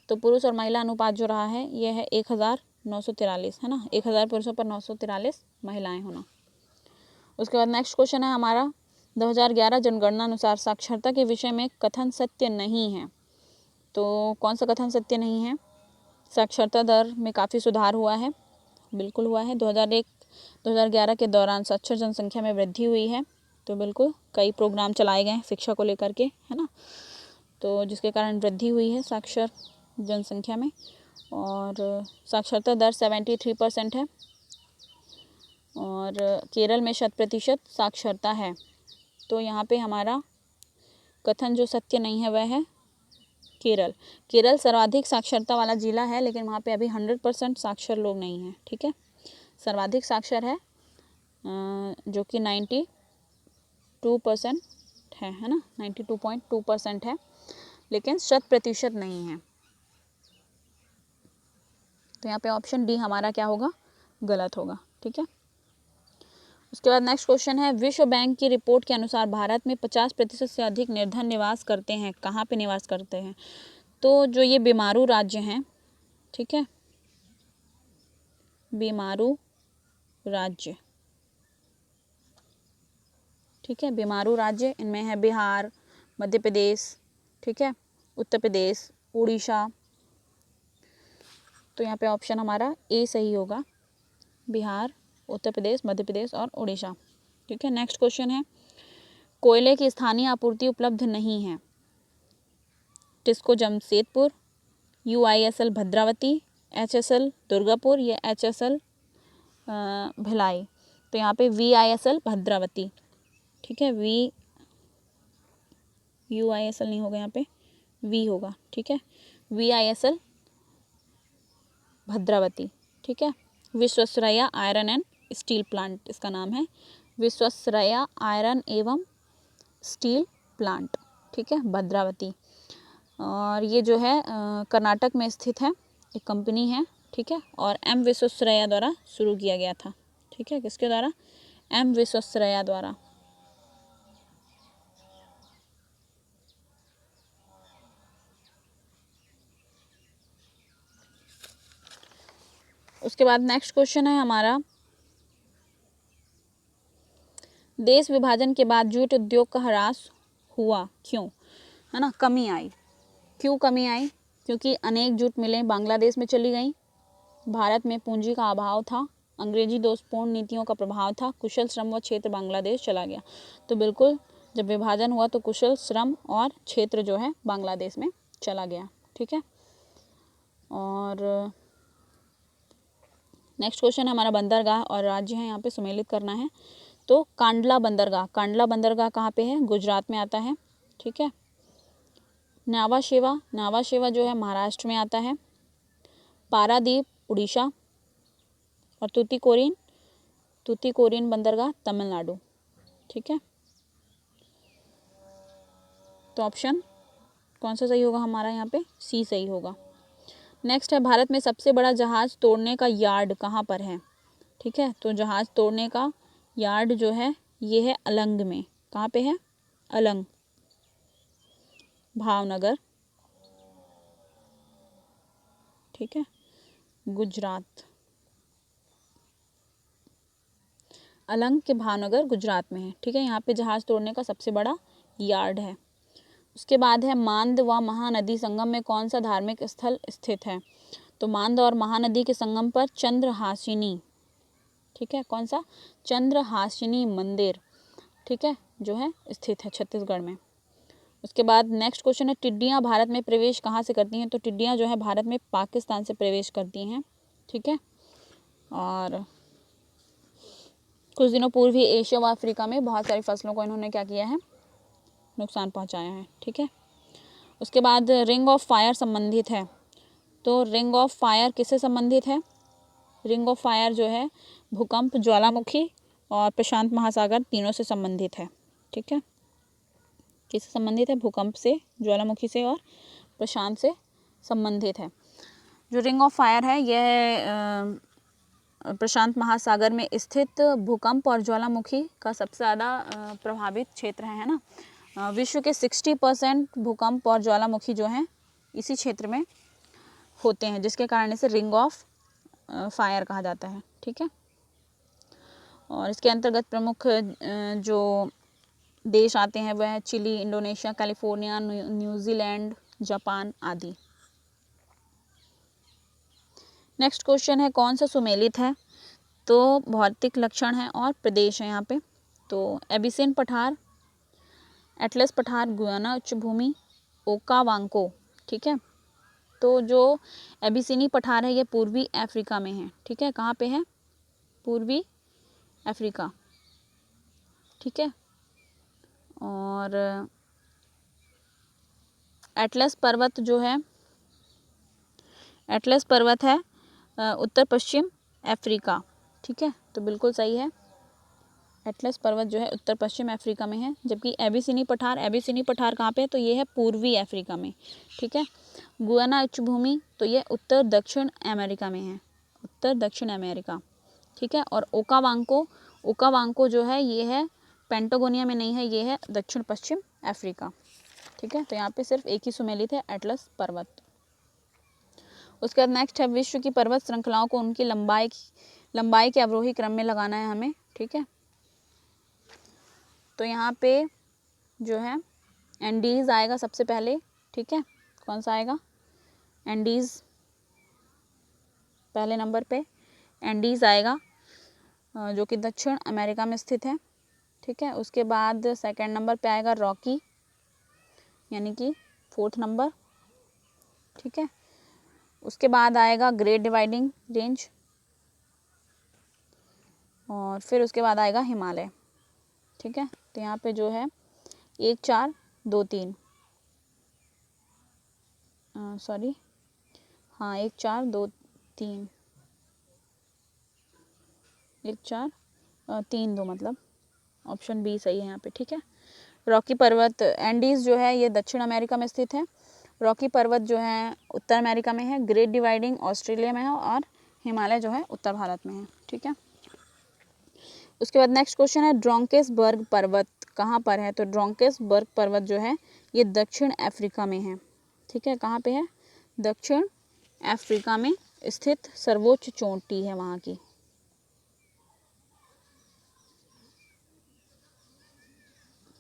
A: तो पुरुष और महिला अनुपात जो रहा है यह है 1943, है ना। 1000 पुरुषों पर 943 महिलाएं होना। उसके बाद नेक्स्ट क्वेश्चन है हमारा, 2011 जनगणना अनुसार साक्षरता के विषय में कथन सत्य नहीं है। तो कौन सा कथन सत्य नहीं है, साक्षरता दर में काफ़ी सुधार हुआ है, बिल्कुल हुआ है। 2011 के दौरान साक्षर जनसंख्या में वृद्धि हुई है, तो बिल्कुल कई प्रोग्राम चलाए गए हैं शिक्षा को लेकर के, है ना। तो जिसके कारण वृद्धि हुई है साक्षर जनसंख्या में। और साक्षरता दर 73% है और केरल में 100% साक्षरता है। तो यहाँ पे हमारा कथन जो सत्य नहीं है वह है केरल सर्वाधिक साक्षरता वाला जिला है, लेकिन वहाँ पे अभी 100% साक्षर लोग नहीं हैं, ठीक है। सर्वाधिक साक्षर है जो कि 92% है ना, 92.2% है, लेकिन 100% नहीं है। तो यहाँ पे ऑप्शन डी हमारा क्या होगा, गलत होगा, ठीक है। उसके बाद नेक्स्ट क्वेश्चन है, विश्व बैंक की रिपोर्ट के अनुसार भारत में 50% से अधिक निर्धन निवास करते हैं। कहाँ पे निवास करते हैं, तो जो ये बीमारू राज्य हैं, ठीक है, बीमारू राज्य, ठीक है, बीमारू राज्य, इनमें है बिहार, मध्य प्रदेश, ठीक है, उत्तर प्रदेश, उड़ीसा। तो यहाँ पे ऑप्शन हमारा ए सही होगा, बिहार, उत्तर प्रदेश, मध्य प्रदेश और उड़ीसा। ठीक है, नेक्स्ट क्वेश्चन है, कोयले की स्थानीय आपूर्ति उपलब्ध नहीं है। टिस्को जमशेदपुर, UISL भद्रावती, HSL दुर्गापुर या HSL भिलाई। तो यहाँ पे VISL भद्रावती। ठीक है, UISL नहीं होगा, यहाँ पे V होगा। ठीक है, VISL भद्रावती। ठीक है, Visvesvaraya iron and steel plant इसका नाम है, विश्वेश्वरैया आयरन एवं स्टील प्लांट। ठीक है, भद्रावती। और ये जो है कर्नाटक में स्थित है, एक कंपनी है। ठीक है, और M विश्वेश्वरैया द्वारा शुरू किया गया था। ठीक है, किसके द्वारा? M विश्वेश्वरैया द्वारा। उसके बाद नेक्स्ट क्वेश्चन है हमारा, देश विभाजन के बाद जूट उद्योग का ह्रास हुआ क्यों? है ना, कमी आई। क्यों कमी आई? क्योंकि अनेक जूट मिलें बांग्लादेश में चली गईं, भारत में पूंजी का अभाव था, अंग्रेजी दोषपूर्ण नीतियों का प्रभाव था, कुशल श्रम व क्षेत्र बांग्लादेश चला गया। तो बिल्कुल जब विभाजन हुआ तो कुशल श्रम और क्षेत्र जो है बांग्लादेश में चला गया। ठीक है, और नेक्स्ट क्वेश्चन है हमारा, बंदरगाह और राज्य है, यहाँ पे सुमेलित करना है। तो कांडला बंदरगाह, कांडला बंदरगाह कहाँ पे है? गुजरात में आता है। ठीक है, नावा शेवा, नावा शेवा जो है महाराष्ट्र में आता है, पारादीप उड़ीसा, और तूतीकोरिन, तूतीकोरिन बंदरगाह तमिलनाडु। ठीक है, तो ऑप्शन कौन सा सही होगा हमारा? यहाँ पे C सही होगा। नेक्स्ट है, भारत में सबसे बड़ा जहाज तोड़ने का यार्ड कहाँ पर है? ठीक है, तो जहाज तोड़ने का यार्ड जो है ये है अलंग में। कहाँ पे है? अलंग, भावनगर। ठीक है, गुजरात। अलंग के भावनगर गुजरात में है। ठीक है, यहाँ पे जहाज तोड़ने का सबसे बड़ा यार्ड है। उसके बाद है, मांद व महानदी संगम में कौन सा धार्मिक स्थल स्थित है? तो मांद और महानदी के संगम पर चंद्रहासिनी, ठीक है, कौन सा? चंद्रहासिनी मंदिर, ठीक है, जो है स्थित है छत्तीसगढ़ में। उसके बाद नेक्स्ट क्वेश्चन है, टिड्डियाँ भारत में प्रवेश कहाँ से करती हैं? तो टिड्डियाँ जो है भारत में पाकिस्तान से प्रवेश करती हैं। ठीक है, और कुछ दिनों पूर्व ही एशिया व अफ्रीका में बहुत सारी फसलों को इन्होंने क्या किया है? नुकसान पहुंचाया है। ठीक है, उसके बाद रिंग ऑफ फायर संबंधित है। तो रिंग ऑफ फायर किससे संबंधित है? रिंग ऑफ फायर जो है भूकंप, ज्वालामुखी और प्रशांत महासागर तीनों से संबंधित है। ठीक है, किससे संबंधित है? भूकंप से, ज्वालामुखी से और प्रशांत से संबंधित है। जो रिंग ऑफ फायर है यह प्रशांत महासागर में स्थित भूकंप और ज्वालामुखी का सबसे ज़्यादा प्रभावित क्षेत्र है ना। विश्व के 60% भूकंप और ज्वालामुखी जो हैं इसी क्षेत्र में होते हैं, जिसके कारण इसे रिंग ऑफ फायर कहा जाता है। ठीक है, और इसके अंतर्गत प्रमुख जो देश आते हैं वह है Chile, Indonesia, California, New Zealand, Japan आदि। नेक्स्ट क्वेश्चन है, कौन सा सुमेलित है? तो भौतिक लक्षण है और प्रदेश है यहाँ पे। तो एबिसिन पठार, एटलस पठार, गुयाना उच्च भूमि, ओकावांको। ठीक है, तो जो एबिसिनी पठार है ये पूर्वी अफ्रीका में है। ठीक है, कहाँ पे है? पूर्वी अफ्रीका। ठीक है, और एटलस पर्वत जो है, एटलस पर्वत है उत्तर पश्चिम अफ्रीका। ठीक है, तो बिल्कुल सही है, एटलस पर्वत जो है उत्तर पश्चिम अफ्रीका में है। जबकि एबिसिनी पठार, एबिसिनी पठार कहाँ पे है? तो ये है पूर्वी अफ्रीका में। ठीक है, गुयाना उच्च भूमि तो ये उत्तर दक्षिण अमेरिका में है, उत्तर दक्षिण अमेरिका। ठीक है, और ओकावांको, ओकावांको जो है ये है पेंटागोनिया में नहीं है, ये है दक्षिण पश्चिम अफ्रीका। ठीक है, तो यहाँ पे सिर्फ एक ही सुमेलित है, एटलस पर्वत। उसके बाद नेक्स्ट है, विश्व की पर्वत श्रृंखलाओं को उनकी लंबाई के अवरोही क्रम में लगाना है हमें। ठीक है, तो यहाँ पे जो है एंडीज आएगा सबसे पहले। ठीक है, कौन सा आएगा? एंडीज, पहले नंबर पे एंडीज आएगा। जो कि दक्षिण अमेरिका में स्थित है। ठीक है, उसके बाद सेकंड नंबर पे आएगा रॉकी, यानी कि 4th नंबर। ठीक है, उसके बाद आएगा ग्रेट डिवाइडिंग रेंज, और फिर उसके बाद आएगा हिमालय। ठीक है, तो यहाँ पे जो है 1 4 2 3 सॉरी, हाँ 1 4 2 3 1 4 3 2, मतलब ऑप्शन बी सही है यहाँ पे। ठीक है, रॉकी पर्वत, एंडीज जो है ये दक्षिण अमेरिका में स्थित है, रॉकी पर्वत जो है उत्तर अमेरिका में है, ग्रेट डिवाइडिंग ऑस्ट्रेलिया में है, और हिमालय जो है उत्तर भारत में है। ठीक है, उसके बाद नेक्स्ट क्वेश्चन है ड्रोंकेसबर्ग पर्वत कहाँ पर है? तो ड्रोंकेसबर्ग पर्वत जो है ये दक्षिण अफ्रीका में है। ठीक है, कहाँ पे है? दक्षिण अफ्रीका में स्थित सर्वोच्च चोटी है वहाँ की।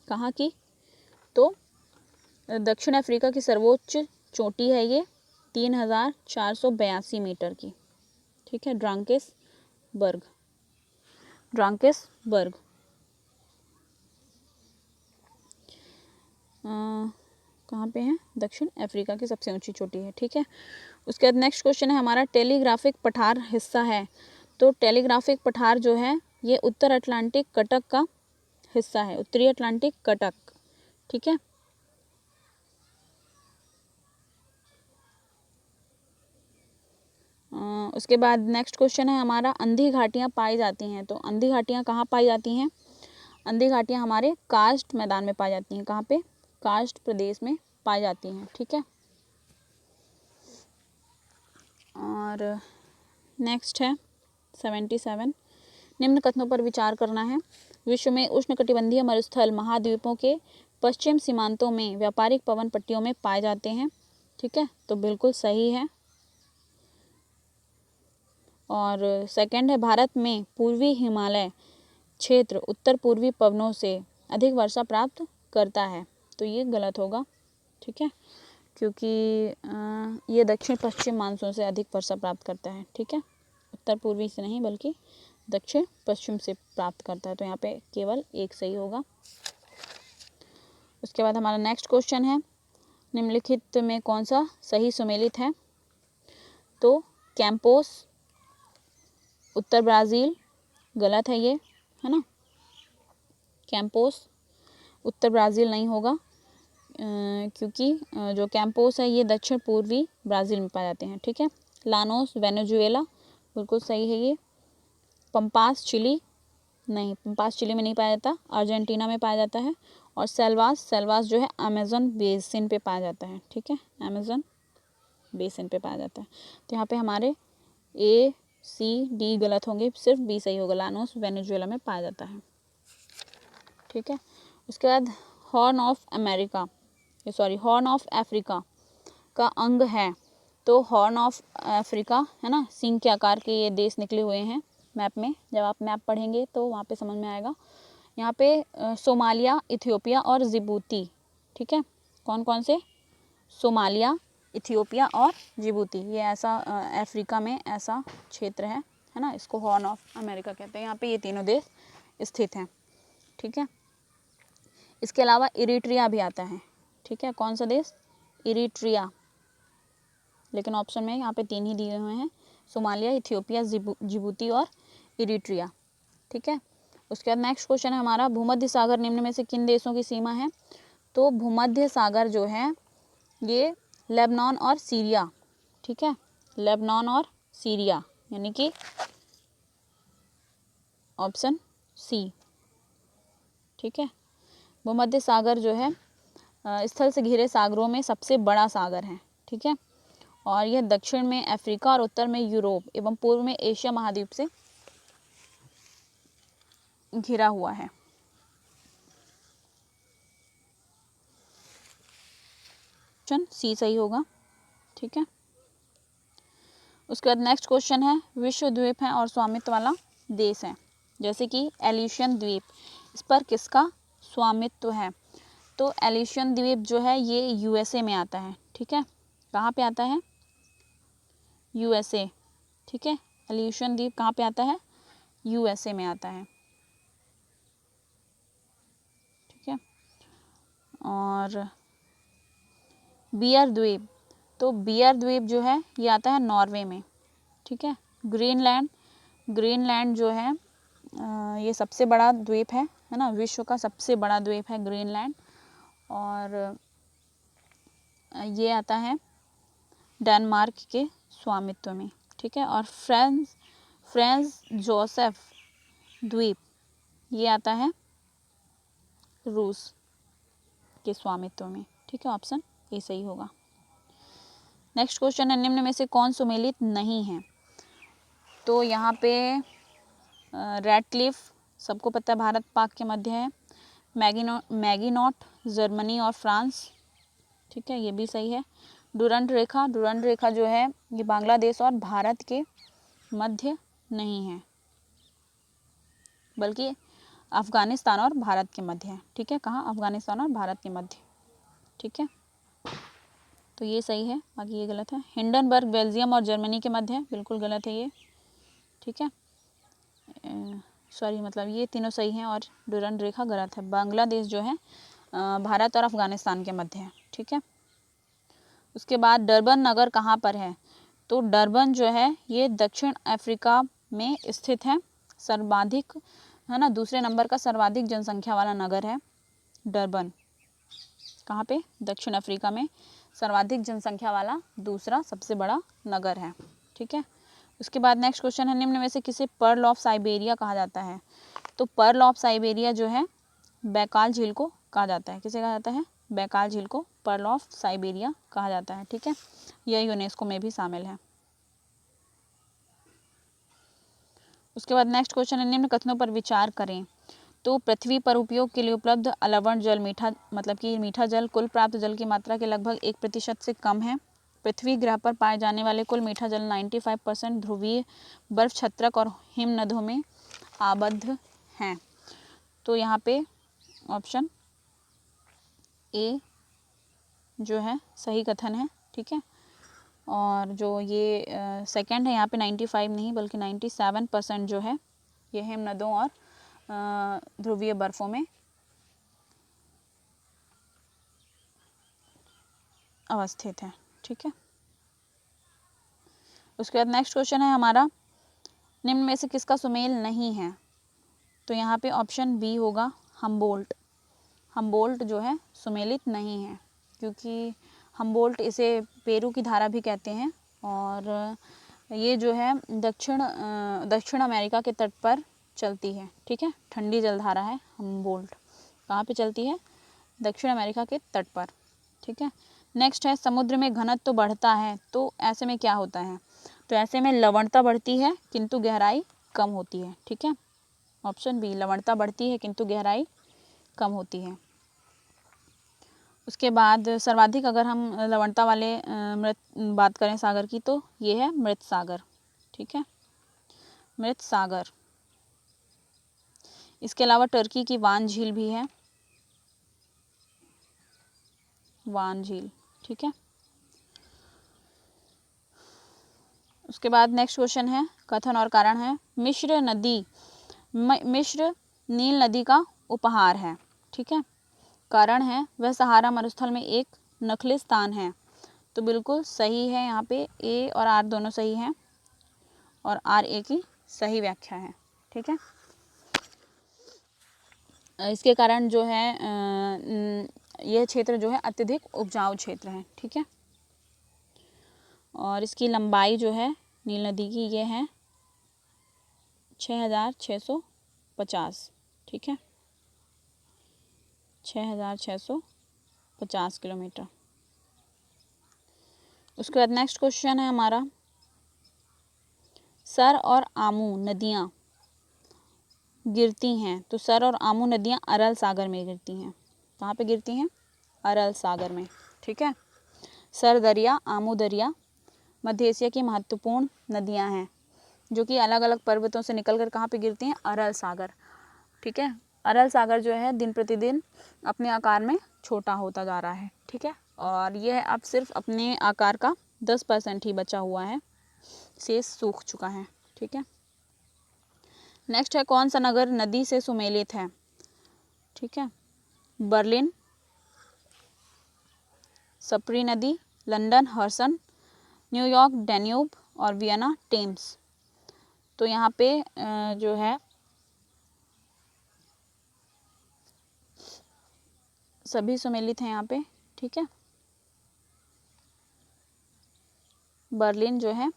A: कहाँ की? तो दक्षिण अफ्रीका की सर्वोच्च चोटी है ये 3482 मीटर की। ठीक है, ड्रोंकेसबर्ग कहाँ पे है? दक्षिण अफ्रीका की सबसे ऊंची चोटी है। ठीक है, उसके बाद नेक्स्ट क्वेश्चन है हमारा टेलीग्राफिक पठार हिस्सा है। तो टेलीग्राफिक पठार जो है ये उत्तर अटलांटिक कटक का हिस्सा है, उत्तरी अटलांटिक कटक। ठीक है, उसके बाद नेक्स्ट क्वेश्चन है हमारा अंधी घाटियाँ पाई जाती हैं। तो अंधी घाटियाँ कहाँ पाई जाती हैं? अंधी घाटियाँ हमारे कार्स्ट मैदान में पाई जाती हैं। कहाँ पे? कार्स्ट प्रदेश में पाई जाती हैं। ठीक है, और नेक्स्ट है 77, निम्न कथनों पर विचार करना है। विश्व में उष्णकटिबंधीय मरुस्थल महाद्वीपों के पश्चिम सीमांतों में व्यापारिक पवन पट्टियों में पाए जाते हैं। ठीक है, तो बिल्कुल सही है। और सेकंड है भारत में पूर्वी हिमालय क्षेत्र उत्तर पूर्वी पवनों से अधिक वर्षा प्राप्त करता है। तो ये गलत होगा। ठीक है, क्योंकि ये दक्षिण पश्चिम मानसून से अधिक वर्षा प्राप्त करता है। ठीक है, उत्तर पूर्वी से नहीं बल्कि दक्षिण पश्चिम से प्राप्त करता है। तो यहाँ पे केवल एक सही होगा। उसके बाद हमारा नेक्स्ट क्वेश्चन है निम्नलिखित में कौन सा सही सुमेलित है? तो कैंपोस उत्तर ब्राज़ील गलत है ये, है ना। कैंपोस उत्तर ब्राज़ील नहीं होगा, क्योंकि जो कैंपोस है ये दक्षिण पूर्वी ब्राज़ील में पाए जाते हैं। ठीक है, लानोस वेनेजुएला बिल्कुल सही है ये। पंपास चिली नहीं, पंपास चिली में नहीं पाया जाता, अर्जेंटीना में पाया जाता है। और सेल्वास जो है अमेज़न बेसिन पे पाया जाता है। ठीक है, अमेज़न बेसिन पे पाया जाता है। तो यहाँ पे हमारे A C D गलत होंगे, सिर्फ B सही होगा, लानोस वेनेजुएला में पाया जाता है। ठीक है, उसके बाद हॉर्न ऑफ अफ्रीका का अंग है। तो हॉर्न ऑफ अफ्रीका है ना, सिंह के आकार के ये देश निकले हुए हैं मैप में। जब आप मैप पढ़ेंगे तो वहाँ पे समझ में आएगा। यहाँ पे सोमालिया, इथियोपिया और जिबूती। ठीक है, कौन कौन से? सोमालिया, इथियोपिया और जिबूती, ये ऐसा अफ्रीका में ऐसा क्षेत्र है ना, इसको हॉर्न ऑफ अमेरिका कहते हैं। यहाँ पे ये तीनों देश स्थित हैं। ठीक है, इसके अलावा इरिट्रिया भी आता है। ठीक है, कौन सा देश? इरिट्रिया, लेकिन ऑप्शन में यहाँ पे 3 ही दिए हुए हैं, सोमालिया, इथियोपिया, जिबूती और इरिट्रिया। ठीक है, उसके बाद नेक्स्ट क्वेश्चन है हमारा भूमध्य सागर निम्न में से किन देशों की सीमा है? तो भूमध्य सागर जो है ये लेबनान और सीरिया। ठीक है, लेबनान और सीरिया, यानी कि ऑप्शन सी। ठीक है, भूमध्य सागर जो है स्थल से घिरे सागरों में सबसे बड़ा सागर है। ठीक है, और यह दक्षिण में अफ्रीका और उत्तर में यूरोप एवं पूर्व में एशिया महाद्वीप से घिरा हुआ है। ऑप्शन सी सही होगा। ठीक है, उसके बाद नेक्स्ट क्वेश्चन है विश्व द्वीप है और स्वामित्व वाला देश है, जैसे कि एलिशियन द्वीप, इस पर किसका स्वामित्व है? तो एलिशियन द्वीप जो है ये USA में आता है। ठीक है, कहाँ पे आता है? USA। ठीक है, एलिशियन द्वीप कहाँ पे आता है? यूएसए में आता है, ठीक है। और बियर द्वीप, तो बियर द्वीप जो है ये आता है नॉर्वे में, ठीक है। ग्रीनलैंड, ग्रीनलैंड जो है ये सबसे बड़ा द्वीप है ना, विश्व का सबसे बड़ा द्वीप है ग्रीनलैंड, और ये आता है डेनमार्क के स्वामित्व में, ठीक है। और फ्रेंच जोसेफ द्वीप ये आता है रूस के स्वामित्व में, ठीक है। ऑप्शन ए सही होगा। नेक्स्ट क्वेश्चन है, निम्न में से कौन सुमेलित नहीं है? तो यहाँ पे रेड क्लिफ सबको पता है भारत पाक के मध्य है, मैगिनॉट जर्मनी और फ्रांस, ठीक है, ये भी सही है। डुरंड रेखा, डुरंड रेखा जो है ये बांग्लादेश और भारत के मध्य नहीं है, बल्कि अफगानिस्तान और भारत के मध्य है, ठीक है। कहाँ? अफगानिस्तान और भारत के मध्य, ठीक है। तो ये सही है, बाकी ये गलत है। हिंडनबर्ग बेल्जियम और जर्मनी के मध्य है, बिल्कुल गलत है ये, ठीक है। सॉरी, मतलब ये तीनों सही हैं और डुरंड रेखा गलत है। बांग्लादेश जो है भारत और अफगानिस्तान के मध्य है, ठीक है। उसके बाद डरबन नगर कहाँ पर है? तो डरबन जो है ये दक्षिण अफ्रीका में स्थित है, सर्वाधिक है ना, दूसरे नंबर का सर्वाधिक जनसंख्या वाला नगर है डरबन। कहाँ पे? दक्षिण अफ्रीका में सर्वाधिक जनसंख्या वाला दूसरा सबसे बड़ा नगर है, ठीक है। उसके बाद नेक्स्ट क्वेश्चन है, निम्न में से किसे पर्ल ऑफ साइबेरिया कहा जाता है? तो पर्ल ऑफ साइबेरिया जो है बैकाल झील को कहा जाता है। किसे कहा जाता है? बैकाल झील को पर्ल ऑफ साइबेरिया कहा जाता है, ठीक है। यह यूनेस्को में भी शामिल है। उसके बाद नेक्स्ट क्वेश्चन है, निम्न कथनों पर विचार करें। तो पृथ्वी पर उपयोग के लिए उपलब्ध अलवण जल मीठा, मतलब कि मीठा जल कुल प्राप्त जल की मात्रा के लगभग 1% से कम है। पृथ्वी ग्रह पर पाए जाने वाले कुल मीठा जल 95% ध्रुवीय बर्फ छत्रक और हिम नदों में आबद्ध हैं। तो यहाँ पे ऑप्शन ए जो है सही कथन है, ठीक है। और जो ये सेकंड है यहाँ पे 95 नहीं बल्कि 97% जो है ये हिम नदों और ध्रुवीय बर्फों में अवस्थित है, ठीक है। उसके बाद नेक्स्ट क्वेश्चन है हमारा, निम्न में से किसका सुमेल नहीं है? तो यहाँ पे ऑप्शन बी होगा, हम्बोल्ट। हम्बोल्ट जो है सुमेलित नहीं है, क्योंकि हम्बोल्ट इसे पेरू की धारा भी कहते हैं, और ये जो है दक्षिण अमेरिका के तट पर चलती है, ठीक है। ठंडी जलधारा है हम्बोल्ट। कहाँ पे चलती है? दक्षिण अमेरिका के तट पर, ठीक है। नेक्स्ट है, समुद्र में घनत्व तो बढ़ता है, तो ऐसे में क्या होता है? तो ऐसे में लवणता बढ़ती है किंतु गहराई कम होती है, ठीक है। ऑप्शन बी, लवणता बढ़ती है किंतु गहराई कम होती है। उसके बाद सर्वाधिक अगर हम लवणता वाले मृत बात करें सागर की, तो ये है मृत सागर, ठीक है, मृत सागर। इसके अलावा टर्की की वान झील भी है, वान झील, ठीक है। उसके बाद नेक्स्ट क्वेश्चन है, कथन और कारण है, मिश्र नील नदी का उपहार है, ठीक है। कारण है, वह सहारा मरुस्थल में एक नखले स्थान है। तो बिल्कुल सही है, यहाँ पे ए और आर दोनों सही हैं, और आर ए की सही व्याख्या है, ठीक है। इसके कारण जो है यह क्षेत्र जो है अत्यधिक उपजाऊ क्षेत्र है, ठीक है। और इसकी लंबाई जो है नील नदी की ये है 6650, ठीक है, 6650 किलोमीटर। उसके बाद नेक्स्ट क्वेश्चन है हमारा, सर और आमू नदियाँ गिरती हैं, तो सर और आमू नदियाँ अरल सागर में गिरती हैं। कहाँ पे गिरती हैं? अरल सागर में, ठीक है। सर दरिया, आमू दरिया मध्य एशिया की महत्वपूर्ण नदियाँ हैं, जो कि अलग अलग पर्वतों से निकलकर कहाँ पे गिरती हैं? अरल सागर, ठीक है। अरल सागर जो है दिन प्रतिदिन अपने आकार में छोटा होता जा रहा है, ठीक है। और यह अब सिर्फ अपने आकार का 10% ही बचा हुआ है, शेष सूख चुका है, ठीक है। नेक्स्ट है कौन सा नगर नदी से सुमेलित है? ठीक है, बर्लिन, सप्री नदी, लंदन हडसन, न्यूयॉर्क डैन्यूब और वियना टेम्स। तो यहाँ पे जो है सभी सुमेलित हैं यहाँ पे। ठीक है, बर्लिन जो है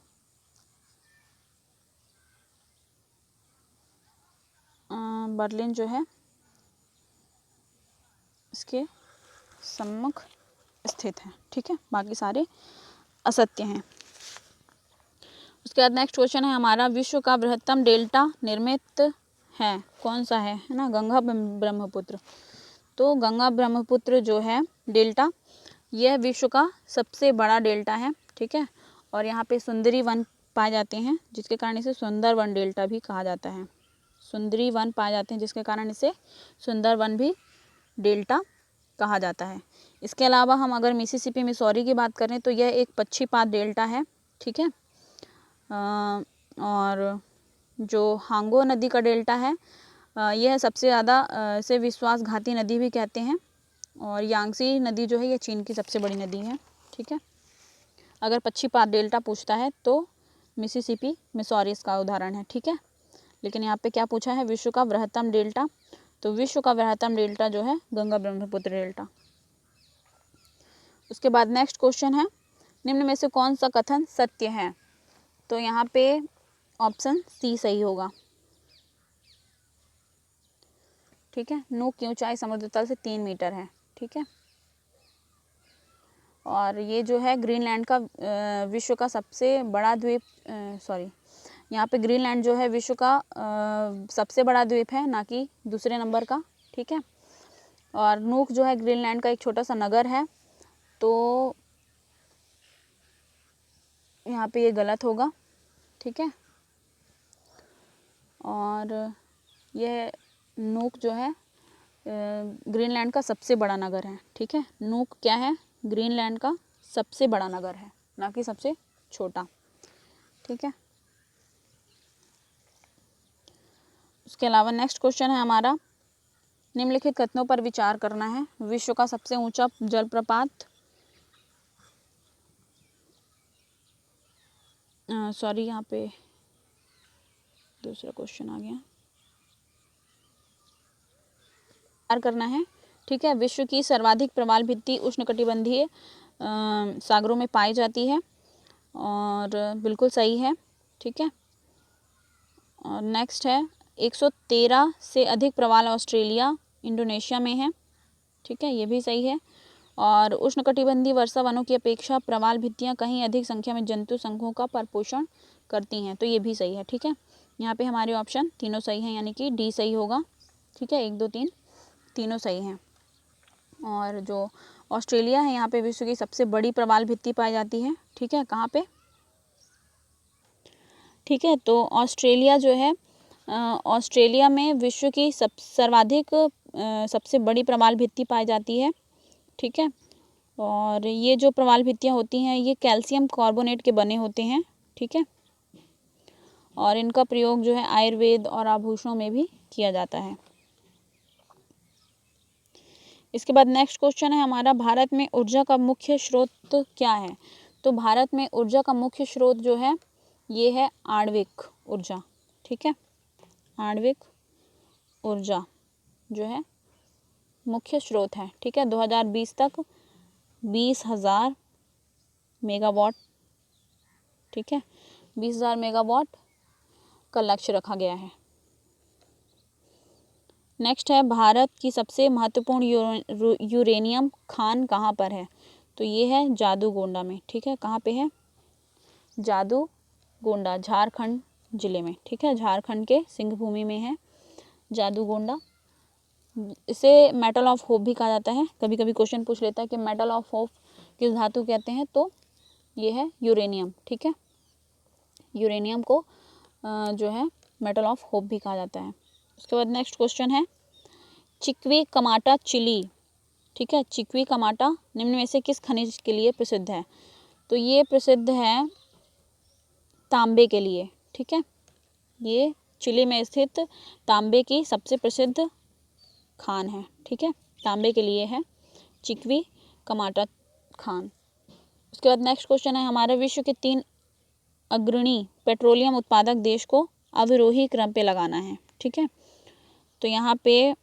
A: बर्लिन जो है इसके सम्मुख स्थित है। ठीक है, बाकी सारे असत्य हैं। उसके बाद नेक्स्ट क्वेश्चन है हमारा, विश्व का बृहत्तम डेल्टा निर्मित है, कौन सा है ना? गंगा ब्रह्मपुत्र। तो गंगा ब्रह्मपुत्र जो है डेल्टा, यह विश्व का सबसे बड़ा डेल्टा है। ठीक है, और यहाँ पे सुंदरी वन पाए जाते हैं, जिसके कारण इसे सुंदरवन डेल्टा भी कहा जाता है। सुंदरी वन पाए जाते हैं, जिसके कारण इसे सुंदरवन भी डेल्टा कहा जाता है। इसके अलावा हम अगर मिसिसिपी मिसौरी की बात करें तो यह एक पक्षीपात डेल्टा है। ठीक है, और जो हांगो नदी का डेल्टा है यह सबसे ज़्यादा से विश्वासघाती नदी भी कहते हैं। और यांगसी नदी जो है ये चीन की सबसे बड़ी नदी है। ठीक है, अगर पक्षीपात डेल्टा पूछता है तो मिसिसिपी मिसौरी इसका उदाहरण है। ठीक है, लेकिन यहाँ पे क्या पूछा है? विश्व का बृहत्तम डेल्टा। तो विश्व का बृहत्तम डेल्टा जो है गंगा ब्रह्मपुत्र डेल्टा। उसके बाद नेक्स्ट क्वेश्चन है, निम्न में से कौन सा कथन सत्य है? तो यहाँ पे ऑप्शन सी सही होगा। ठीक है, नूक की ऊंचाई समुद्र तल से 3 मीटर है। ठीक है, और ये जो है ग्रीनलैंड का विश्व का सबसे बड़ा द्वीप, यहाँ पे ग्रीनलैंड जो है विश्व का सबसे बड़ा द्वीप है, ना कि दूसरे नंबर का। ठीक है, और नूक जो है ग्रीनलैंड का एक छोटा सा नगर है। तो यहाँ पे ये गलत होगा। ठीक है, और यह नूक जो है ग्रीनलैंड का सबसे बड़ा नगर है। ठीक है, नूक क्या है? ग्रीनलैंड का सबसे बड़ा नगर है, ना कि सबसे छोटा। ठीक है, उसके अलावा नेक्स्ट क्वेश्चन है हमारा, निम्नलिखित कथनों पर विचार करना है। विश्व का सबसे ऊंचा जलप्रपात, यहाँ पे दूसरा क्वेश्चन आ गया, करना है। ठीक है, विश्व की सर्वाधिक प्रवाल भित्ति उष्णकटिबंधीय सागरों में पाई जाती है, और बिल्कुल सही है। ठीक है, और नेक्स्ट है 113 से अधिक प्रवाल ऑस्ट्रेलिया इंडोनेशिया में है। ठीक है, ये भी सही है। और उष्णकटिबंधीय वर्षा वनों की अपेक्षा प्रवाल भित्तियाँ कहीं अधिक संख्या में जंतु संघों का परिपोषण करती हैं, तो ये भी सही है। ठीक है, यहाँ पे हमारे ऑप्शन तीनों सही हैं, यानी कि डी सही होगा। ठीक है, 1 2 3 तीनों सही हैं। और जो ऑस्ट्रेलिया है, यहाँ पे विश्व की सबसे बड़ी प्रवाल भित्ति पाई जाती है। ठीक है, कहाँ पे? ठीक है, तो ऑस्ट्रेलिया जो है ऑस्ट्रेलिया में विश्व की सर्वाधिक सबसे बड़ी प्रवाल भित्ति पाई जाती है। ठीक है, और ये जो प्रवाल भित्तियाँ होती हैं ये कैल्शियम कार्बोनेट के बने होते हैं। ठीक है, और इनका प्रयोग जो है आयुर्वेद और आभूषणों में भी किया जाता है। इसके बाद नेक्स्ट क्वेश्चन है हमारा, भारत में ऊर्जा का मुख्य स्रोत क्या है? तो भारत में ऊर्जा का मुख्य स्रोत जो है ये है आणविक ऊर्जा। ठीक है, आणविक ऊर्जा जो है मुख्य स्रोत है। ठीक है, 2020 तक 20,000 मेगावाट, ठीक है, 20,000 मेगावाट का लक्ष्य रखा गया है। नेक्स्ट है, भारत की सबसे महत्वपूर्ण यूरेनियम खान कहाँ पर है? तो ये है जादूगोंडा में। ठीक है, कहाँ पे है? जादूगोंडा, झारखंड जिले में। ठीक है, झारखंड के सिंहभूमि में है जादूगोंडा। इसे मेटल ऑफ होप भी कहा जाता है। कभी कभी क्वेश्चन पूछ लेता है कि मेटल ऑफ होप किस धातु कहते हैं, तो ये है यूरेनियम। ठीक है, यूरेनियम को जो है मेटल ऑफ होप भी कहा जाता है। उसके बाद नेक्स्ट क्वेश्चन है, चिक्वी कमाटा चिली। ठीक है, चिक्वी कमाटा निम्न में से किस खनिज के लिए प्रसिद्ध है? तो ये प्रसिद्ध है तांबे के लिए। ठीक है, ये चिली में स्थित तांबे की सबसे प्रसिद्ध खान है। ठीक है, तांबे के लिए है चिकवी कमाटा खान। उसके बाद नेक्स्ट क्वेश्चन है हमारा, विश्व के 3 अग्रणी पेट्रोलियम उत्पादक देश को अवरोही क्रम पे लगाना है। ठीक है, तो यहाँ पे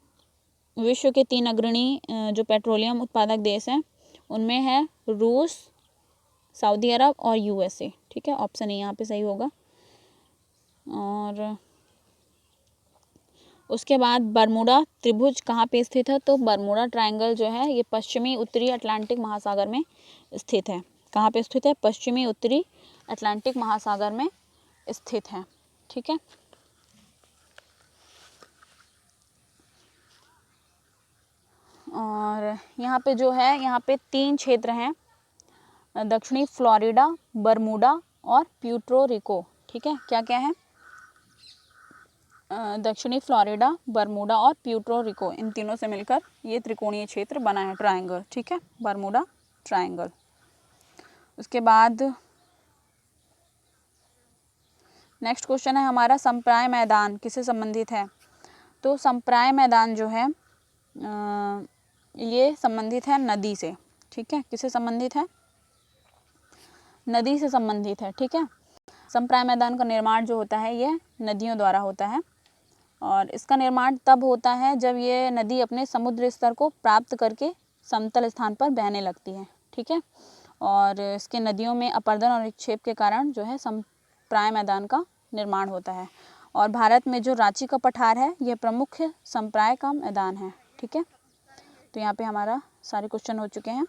A: विश्व के 3 अग्रणी जो पेट्रोलियम उत्पादक देश हैं उनमें है रूस, सऊदी अरब और यूएसए। ठीक है, ऑप्शन ए यहाँ पे सही होगा। और उसके बाद बरमूडा त्रिभुज कहाँ पे स्थित है, तो बरमूडा ट्रायंगल जो है ये पश्चिमी उत्तरी अटलांटिक महासागर में स्थित है। कहाँ पे स्थित है, पश्चिमी उत्तरी अटलांटिक महासागर में स्थित है। ठीक है, और यहाँ पे जो है यहाँ पे 3 क्षेत्र हैं, दक्षिणी फ्लोरिडा, बरमूडा और प्यूर्टो रिको। ठीक है, क्या क्या है, दक्षिणी फ्लोरिडा, बरमूडा और प्यूर्टो रिको, इन तीनों से मिलकर ये त्रिकोणीय क्षेत्र बना है, ट्रायंगल। ठीक है, बरमूडा ट्रायंगल। उसके बाद नेक्स्ट क्वेश्चन है हमारा, संप्राय मैदान किससे संबंधित है, तो संप्राय मैदान जो है ये संबंधित है नदी से। ठीक है, किससे संबंधित है, नदी से संबंधित है। ठीक है, संप्राय मैदान का निर्माण जो होता है ये नदियों द्वारा होता है और इसका निर्माण तब होता है जब ये नदी अपने समुद्र स्तर को प्राप्त करके समतल स्थान पर बहने लगती है। ठीक है, और इसके नदियों में अपर्दन और निक्षेप के कारण जो है संप्राय मैदान का निर्माण होता है। और भारत में जो रांची का पठार है यह प्रमुख संप्राय का मैदान है। ठीक है, तो यहाँ पे हमारा सारे क्वेश्चन हो चुके हैं।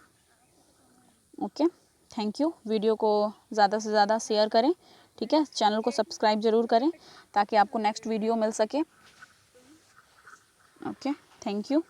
A: Okay, thank you. वीडियो को ज़्यादा से ज़्यादा शेयर करें। ठीक है, चैनल को सब्सक्राइब ज़रूर करें ताकि आपको नेक्स्ट वीडियो मिल सके। Okay, thank you.